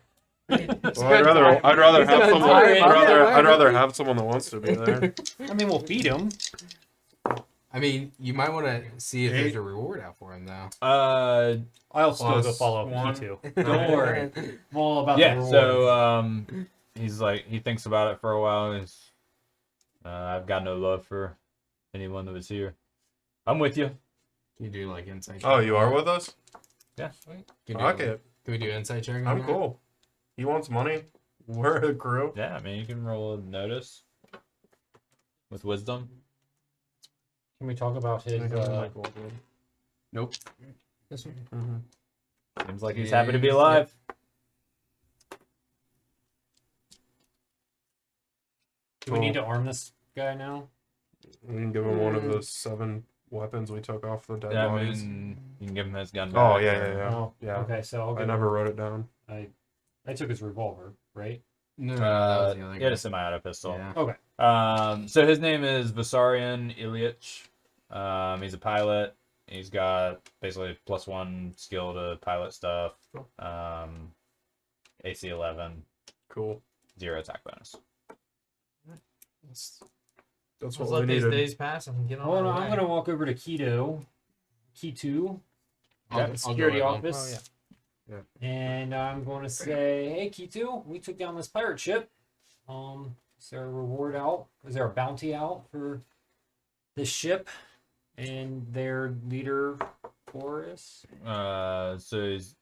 S4: Well, I'd rather have someone. I'd rather have someone that wants to be there.
S5: I mean, we'll feed him.
S2: I mean, you might want to see if there's a reward out for him, though.
S5: I'll still go
S4: Plus
S5: follow up
S4: one.
S5: with you too. Don't worry. I'm all about the
S1: Yeah,
S5: reward.
S1: so he's like he thinks about it for a while. He's I've got no love for anyone that was here. I'm with you.
S2: Can you do like insight?
S4: Oh,
S2: check?
S4: you are with us?
S1: Yeah.
S2: Can you
S4: Fuck
S2: do,
S4: it.
S2: Can we do insight check? on
S4: I'm
S2: that?
S4: cool. He wants money. We're a crew.
S1: Yeah, I mean you can roll a notice with wisdom.
S5: Can we talk about his?
S2: Nope. This one.
S4: Mm-hmm.
S1: Seems like he's happy to be alive.
S5: Do we need to arm this guy now?
S4: We can give him one of the 7 weapons we took off the dead
S1: Yeah, I
S4: bodies.
S1: mean you can give him his gun.
S4: Oh
S1: back,
S4: yeah,
S1: or-
S4: yeah, yeah.
S5: Oh,
S4: Yeah.
S5: Okay, so I'll
S4: I
S5: give
S4: never wrote it down.
S5: I took his revolver, right?
S2: No, that was the other
S1: he had
S2: guy.
S1: a semi-auto pistol.
S2: Yeah.
S5: Okay.
S1: So his name is Vasarian Ilyich. He's a pilot. He's got basically +1 skill to pilot stuff. AC 11,
S4: Cool.
S1: 0 attack bonus.
S2: Let's-
S4: That's
S3: let's
S4: what
S3: let
S4: we
S3: these
S4: needed.
S3: days pass and get on
S5: Hold
S3: our
S5: on,
S3: way.
S5: I'm gonna walk over to Key 2,
S2: I'll
S5: security
S2: go with him.
S5: office.
S3: Oh,
S5: And I'm going to say, hey, Key 2, we took down this pirate ship. Is there a reward out? Is there a bounty out for this ship and their leader, Boris?
S1: So he's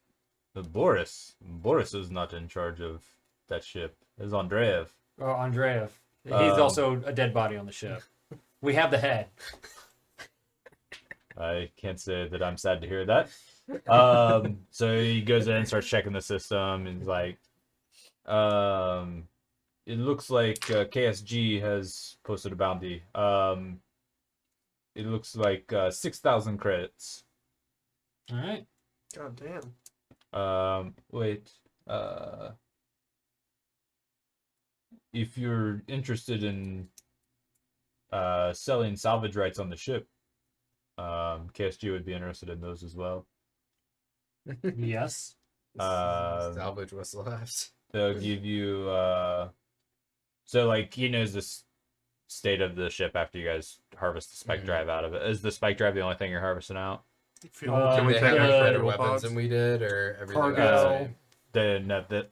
S1: Boris. Boris is not in charge of that ship. It's Andreev.
S5: Oh, Andreev. He's
S1: Um,
S5: also a dead body on the ship. We have the head.
S1: I can't say that I'm sad to hear that. So he goes in and starts checking the system and he's like, it looks like KSG has posted a bounty. It looks like 6,000 credits.
S5: All right.
S4: God damn.
S1: Wait. If you're interested in selling salvage rights on the ship, KSG would be interested in those as well.
S5: Yes.
S2: Salvage what's left.
S1: They'll give you so like he knows this state of the ship after you guys harvest the spike drive out of it. Is the spike drive the only thing you're harvesting out?
S4: Can we
S2: They
S4: take
S2: have
S5: the
S2: better
S4: fuel
S2: weapons
S4: pods?
S2: than we did, or everything?
S5: Cargo.
S2: was the same?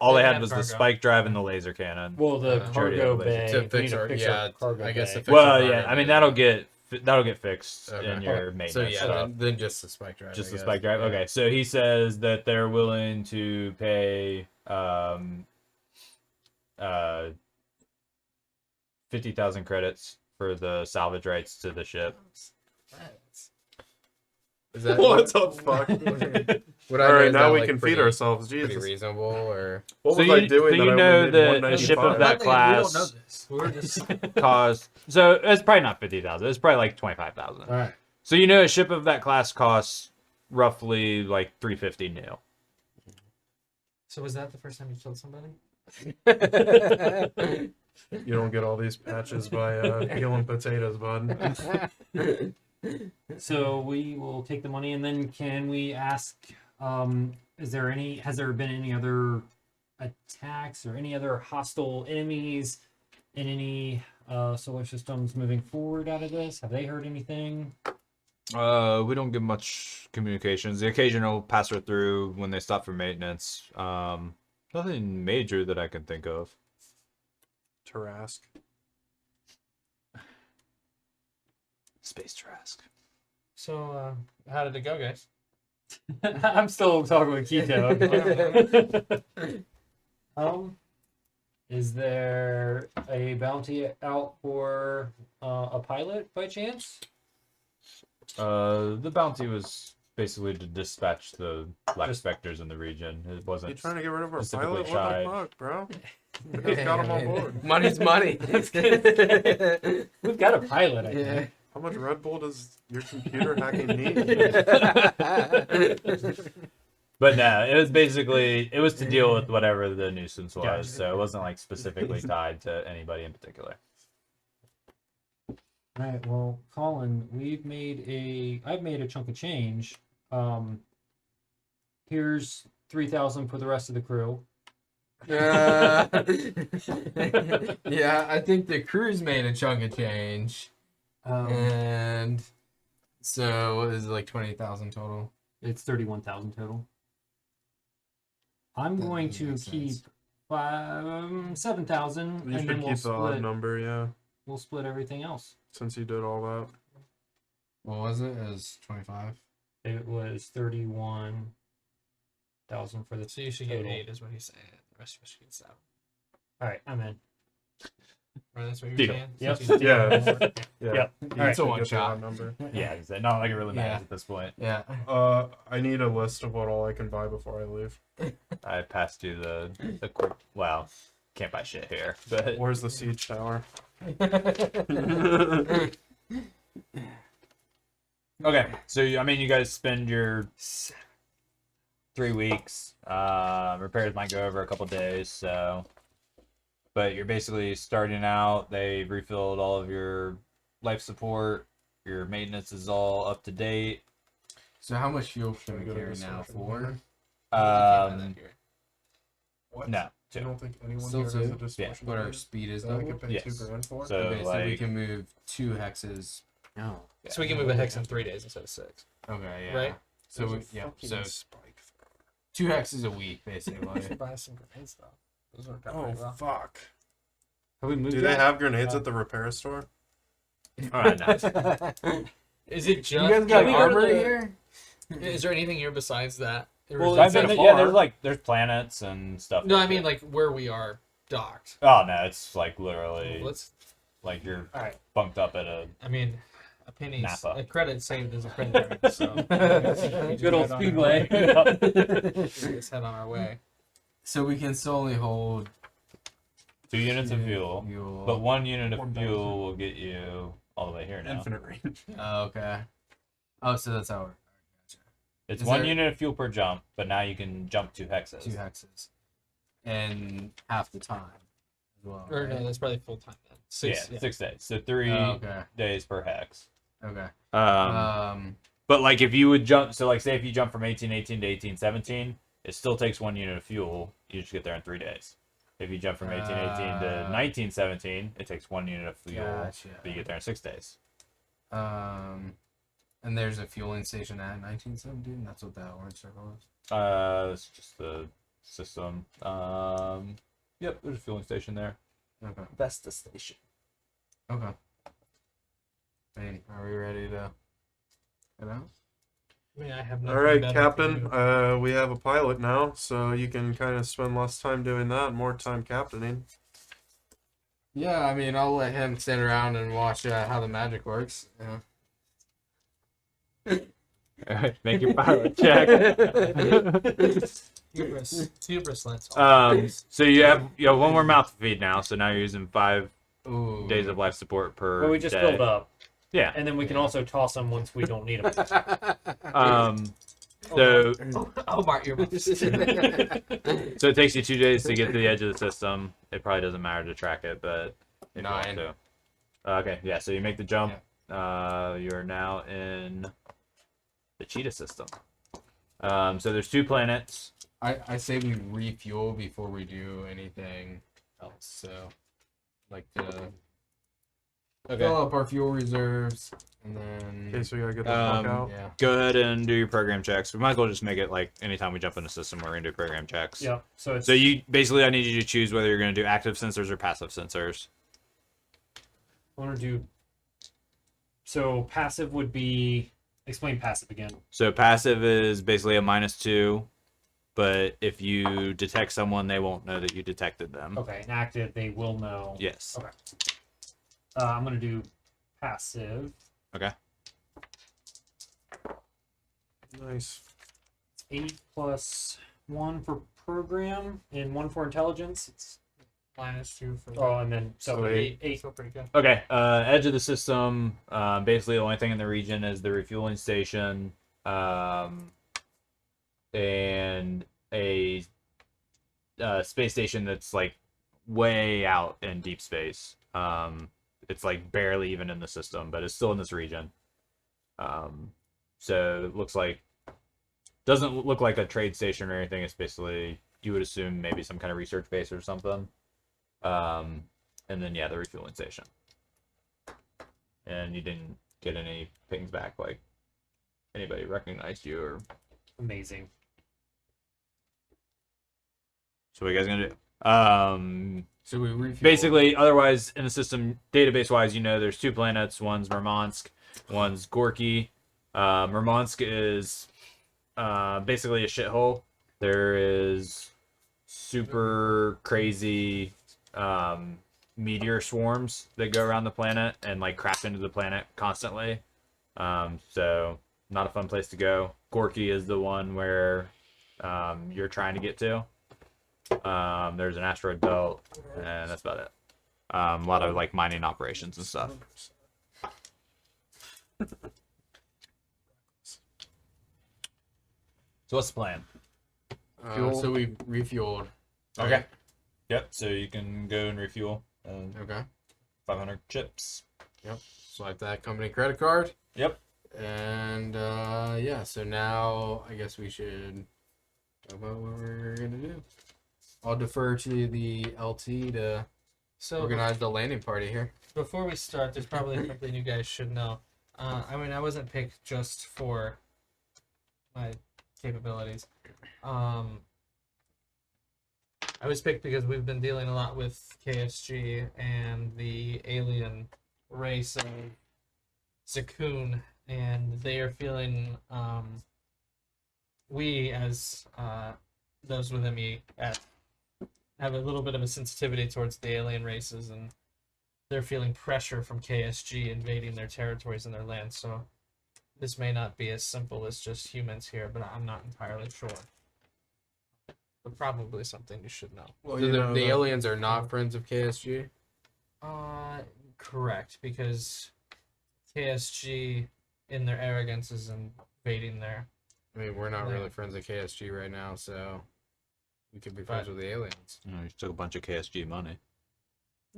S1: All they
S3: They
S1: had
S3: have
S1: was the
S3: cargo.
S1: spike drive and the laser cannon.
S5: Well, the
S1: Majority
S5: cargo
S1: of the laser.
S5: bay.
S2: To
S5: we
S2: fix
S5: need to
S2: our-
S5: fix
S2: yeah,
S5: our cargo
S2: I guess
S5: bay.
S2: to fix
S1: Well,
S2: our
S1: yeah,
S2: cargo
S1: I mean
S2: bay.
S1: that'll get fixed
S2: Okay.
S1: in your
S5: Okay.
S1: maintenance
S2: So yeah,
S1: stuff.
S2: then just the spike drive.
S1: Just
S2: I
S1: the
S2: guess.
S1: spike drive.
S2: Yeah.
S1: Okay, so he says that they're willing to pay 50,000 credits for the salvage rights to the ship.
S2: Is that
S4: What the fuck?
S2: What
S4: All right, now we can feed ourselves.
S2: Pretty
S4: Jesus.
S2: reasonable, or
S4: What
S1: So
S4: was I
S1: you-
S4: doing?
S1: so
S4: that
S1: you
S4: I
S1: know
S4: only made
S1: that a ship of
S4: 195?
S1: that class
S3: We don't know this. We're just
S1: costs. So it's probably not 50,000. It's probably like 25,000.
S2: all right.
S1: So you know a ship of that class costs roughly like 350 new.
S3: So was that the first time you killed somebody?
S4: You don't get all these patches by peeling potatoes, bud.
S5: So we will take the money, and then can we ask? Has there been any other attacks or any other hostile enemies in any solar systems moving forward out of this? Have they heard anything?
S1: We don't get much communications. The occasional passer through when they stop for maintenance. Nothing major that I can think of.
S4: Tarask.
S1: Space Trask.
S3: So, how did it go, guys?
S5: I'm still talking with Keto. Is there a bounty out for a pilot by chance?
S1: The bounty was basically to dispatch the black
S5: Just-
S1: specters in the region. It
S4: You
S1: wasn't.
S4: trying to get rid of our
S1: specifically
S4: pilot? What
S1: shy.
S4: the fuck, bro? We just got him on board.
S2: Money's money.
S5: We've got a pilot, I
S2: Yeah.
S5: think.
S4: How much Red Bull does your computer hacking need?
S1: But no, it was to deal with whatever the nuisance was.
S5: Gotcha.
S1: So it wasn't like specifically tied to anybody in particular.
S5: All right. Well, Colin, I've made a chunk of change. Here's 3,000 for the rest of the crew.
S2: Yeah, I think the crew's made a chunk of change. And so what is it, like 20,000 total?
S5: It's 31,000 total. I'm
S2: That
S5: going
S2: doesn't
S5: to
S2: make
S5: keep
S2: sense.
S5: 7,000,
S4: You
S5: and
S4: should
S5: then
S4: keep the odd number, yeah.
S5: we'll split everything else.
S4: Since you did all that.
S2: What was it? It was 25.
S5: It was 31,000 for the.
S3: So you should get
S5: total.
S3: 8 is what he's saying. The rest of us should get 7.
S5: All right, I'm in.
S3: Or that's what you're
S1: Deal.
S3: saying?
S5: Yep.
S3: Since you did
S4: Yeah.
S3: it before?
S4: Yeah.
S5: Yep.
S4: You
S5: Alright.
S2: It's a
S4: should
S2: one
S4: get the
S2: shot.
S4: odd number.
S1: Yeah, not like it really matters
S2: Yeah.
S1: at this point.
S2: Yeah.
S4: I need a list of what all I can buy before I leave.
S1: I passed you the quick. Wow, can't buy shit here. But
S4: Where's the siege tower?
S1: okay, so I mean, you guys spend your 3 weeks. Repairs might go over a couple days, so. But you're basically starting out. They refilled all of your life support. Your maintenance is all up to date.
S2: So how much fuel can we
S4: Go to
S2: carry
S4: this
S2: now?
S4: section
S2: 4?
S4: here. What?
S1: No,
S4: I
S1: 2.
S4: don't think anyone
S2: Still
S4: here has a
S2: two?
S4: distortion.
S2: What our speed is
S4: that I
S2: though?
S4: could pay
S1: Yes.
S4: $2,000 for.
S1: So
S2: Okay, so we
S1: like,
S2: can move 2 hexes.
S5: No.
S3: So we can move a hex in 3 days instead of 6.
S2: Okay, yeah.
S3: Right.
S2: So we,
S4: There's a
S2: yeah,
S4: fucking
S2: so
S4: spike
S2: 2 hexes a week basically.
S3: Buy some grenades though. Those work out
S4: Oh
S3: pretty well.
S4: fuck!
S5: Have we moved
S4: Do they
S5: yet?
S4: have grenades at the repair store?
S1: all right, nice.
S3: Is it just?
S2: You guys got
S3: can we go to
S2: armor
S3: the-
S2: here?
S3: Is there anything here besides that? Or
S5: Well,
S3: is
S1: I've
S3: that
S1: been,
S3: far?
S1: yeah, there's planets and stuff.
S3: No,
S1: like
S3: I mean
S1: that.
S3: like where we are docked.
S1: Oh no, it's like literally
S3: Let's.
S1: like you're
S5: All right.
S1: bunked up at a.
S3: I mean, a penny.
S1: Napa.
S3: A credit saved is a credit. So
S5: Good old Speedway.
S3: Let's head on our way.
S2: So we can solely hold
S1: 2 units of
S2: fuel.
S1: fuel, but 1 unit of fuel will get you all the way here now.
S4: Infinite range.
S2: Oh, okay. Oh, so that's how we're
S1: It's
S2: Is
S1: 1
S2: there-
S1: unit of fuel per jump, but now you can jump 2 hexes.
S2: 2 hexes. And half the time as well.
S3: Or
S2: right?
S3: no, that's probably full time then.
S1: Yeah,
S3: 6.
S1: 6 days. So 3
S2: Oh, okay.
S1: days per hex.
S2: Okay.
S1: Um, but like if you would jump, so like say if you jump from 1818 to 1817, it still takes 1 unit of fuel. You just get there in 3 days. If you jump from 1818 to 1917, it takes 1 unit of fuel,
S2: Gotcha.
S1: but you get there in 6 days.
S2: And there's a fueling station at 1917. That's what that orange circle is.
S1: It's just the system. Yep, there's a fueling station there.
S2: Okay.
S1: Vesta station.
S2: Okay. Hey, are we ready to head out?
S3: I mean, I have
S4: All
S3: nothing
S4: right,
S3: better
S4: Captain.
S3: to do.
S4: We have a pilot now, so you can kind of spend less time doing that, and more time captaining.
S2: Yeah, I mean, I'll let him stand around and watch how the magic works. Yeah.
S1: Alright, make your pilot check.
S3: Hubris lets.
S1: So you have 1 more mouth to feed now, so now you're using 5
S2: Ooh.
S1: days of life support per
S5: Well, we just
S1: day.
S5: filled up,
S1: Yeah.
S5: and then we can also toss them once we don't need them.
S1: So
S3: Oh, Mark, you're.
S1: so it takes you 2 days to get to the edge of the system. It probably doesn't matter to track it, but if you want
S2: 9.
S1: to. Okay, yeah. So you make the jump. You are now in the Cheetah system. So there's 2 planets.
S2: I say we refuel before we do anything else. So, like to fill up our fuel reserves, and then
S4: Okay, so we gotta get the fuck out.
S2: yeah.
S1: Go ahead and do your program checks. We might as well just make it like anytime we jump in the system, we're gonna do program checks.
S5: Yeah. So it's
S1: So you basically, I need you to choose whether you're gonna do active sensors or passive sensors.
S5: I want to do. So passive would be. Explain passive again.
S1: So passive is basically a -2, but if you detect someone, they won't know that you detected them.
S5: Okay, and active, they will know.
S1: Yes.
S5: Okay. I'm gonna do passive.
S1: Okay.
S4: Nice.
S5: 8+1 for program and 1 for intelligence. It's
S3: -2 for
S5: oh, and then so
S4: So
S5: eight.
S3: eight. Still pretty good.
S1: Okay. Edge of the system. Basically, the only thing in the region is the refueling station, and a space station that's like way out in deep space. It's like barely even in the system, but it's still in this region. So it looks like doesn't look like a trade station or anything. It's basically, you would assume, maybe some kind of research base or something. And then yeah, the refueling station. And you didn't get any pings back like anybody recognized you or.
S5: Amazing.
S1: So what are you guys gonna do?
S2: So we refuel.
S1: Basically, otherwise in the system, database wise, you know, there's 2 planets. One's Murmansk, one's Gorky. Murmansk is basically a shithole. There is super crazy meteor swarms that go around the planet and like crash into the planet constantly. So not a fun place to go. Gorky is the one where you're trying to get to. There's an asteroid belt, and that's about it. A lot of like mining operations and stuff. So what's the plan?
S2: So we refueled.
S1: Okay. Yep. So you can go and refuel.
S2: Okay.
S1: 500 chips.
S2: Swipe that company credit card.
S1: Yep.
S2: And yeah, so now I guess we should talk about what we're gonna do. I'll defer to the LT to
S3: So
S2: organize the landing party here.
S3: before we start, there's probably something you guys should know. I mean, I wasn't picked just for my capabilities. I was picked because we've been dealing a lot with KSG and the alien race of Zakoon, and they are feeling we as those with ME have a little bit of a sensitivity towards the alien races, and they're feeling pressure from KSG invading their territories and their lands. So this may not be as simple as just humans here, but I'm not entirely sure. But probably something you should know.
S4: Well,
S2: So
S4: you
S2: the
S4: know that-
S2: aliens are not friends of KSG?
S3: Correct, because KSG, in their arrogance, is invading their.
S2: I mean, we're not
S3: Yeah.
S2: really friends of KSG right now, so we could be friends with the aliens.
S1: You took a bunch of KSG money.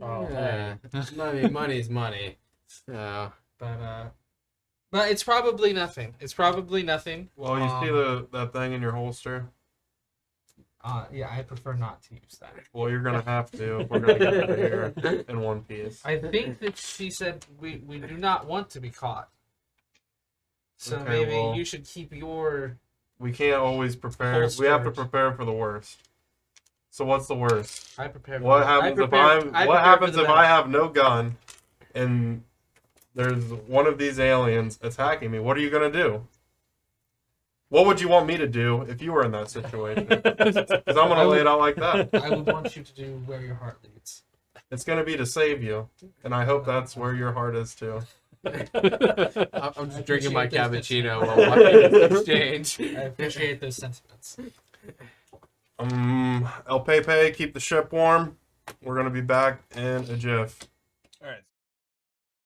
S5: Oh,
S2: Yeah. I mean, money's money. So,
S3: But it's probably nothing. It's probably nothing.
S4: Well, you see that thing in your holster?
S3: Yeah, I prefer not to use that.
S4: Well, you're gonna have to if we're gonna get out of here in one piece.
S3: I think that she said we do not want to be caught. So
S4: Okay,
S3: maybe
S4: well-
S3: you should keep your.
S4: We can't always prepare.
S3: Full
S4: We have to
S3: storage.
S4: prepare for the worst. So what's the worst?
S3: I prepare. For
S4: What
S3: the-
S4: happens
S3: I
S4: if
S3: prepare-
S4: I'm?
S3: I
S4: What
S3: prepare for
S4: happens
S3: the
S4: if I
S3: best.
S4: have no gun, and there's one of these aliens attacking me? What are you gonna do? What would you want me to do if you were in that situation? Because I'm gonna lay it out like that.
S3: I would want you to do where your heart leads.
S4: It's gonna be to save you, and I hope that's where your heart is too.
S2: I'm just drinking my
S3: appreciate those
S2: cappuccino while watching this exchange.
S3: I appreciate those sentiments.
S4: El Pepe, keep the ship warm. We're gonna be back in a jiff.
S1: All right.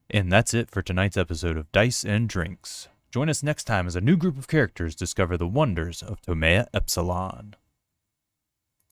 S1: And that's it for tonight's episode of Dice and Drinks. Join us next time as a new group of characters discover the wonders of Toméa Epsilon.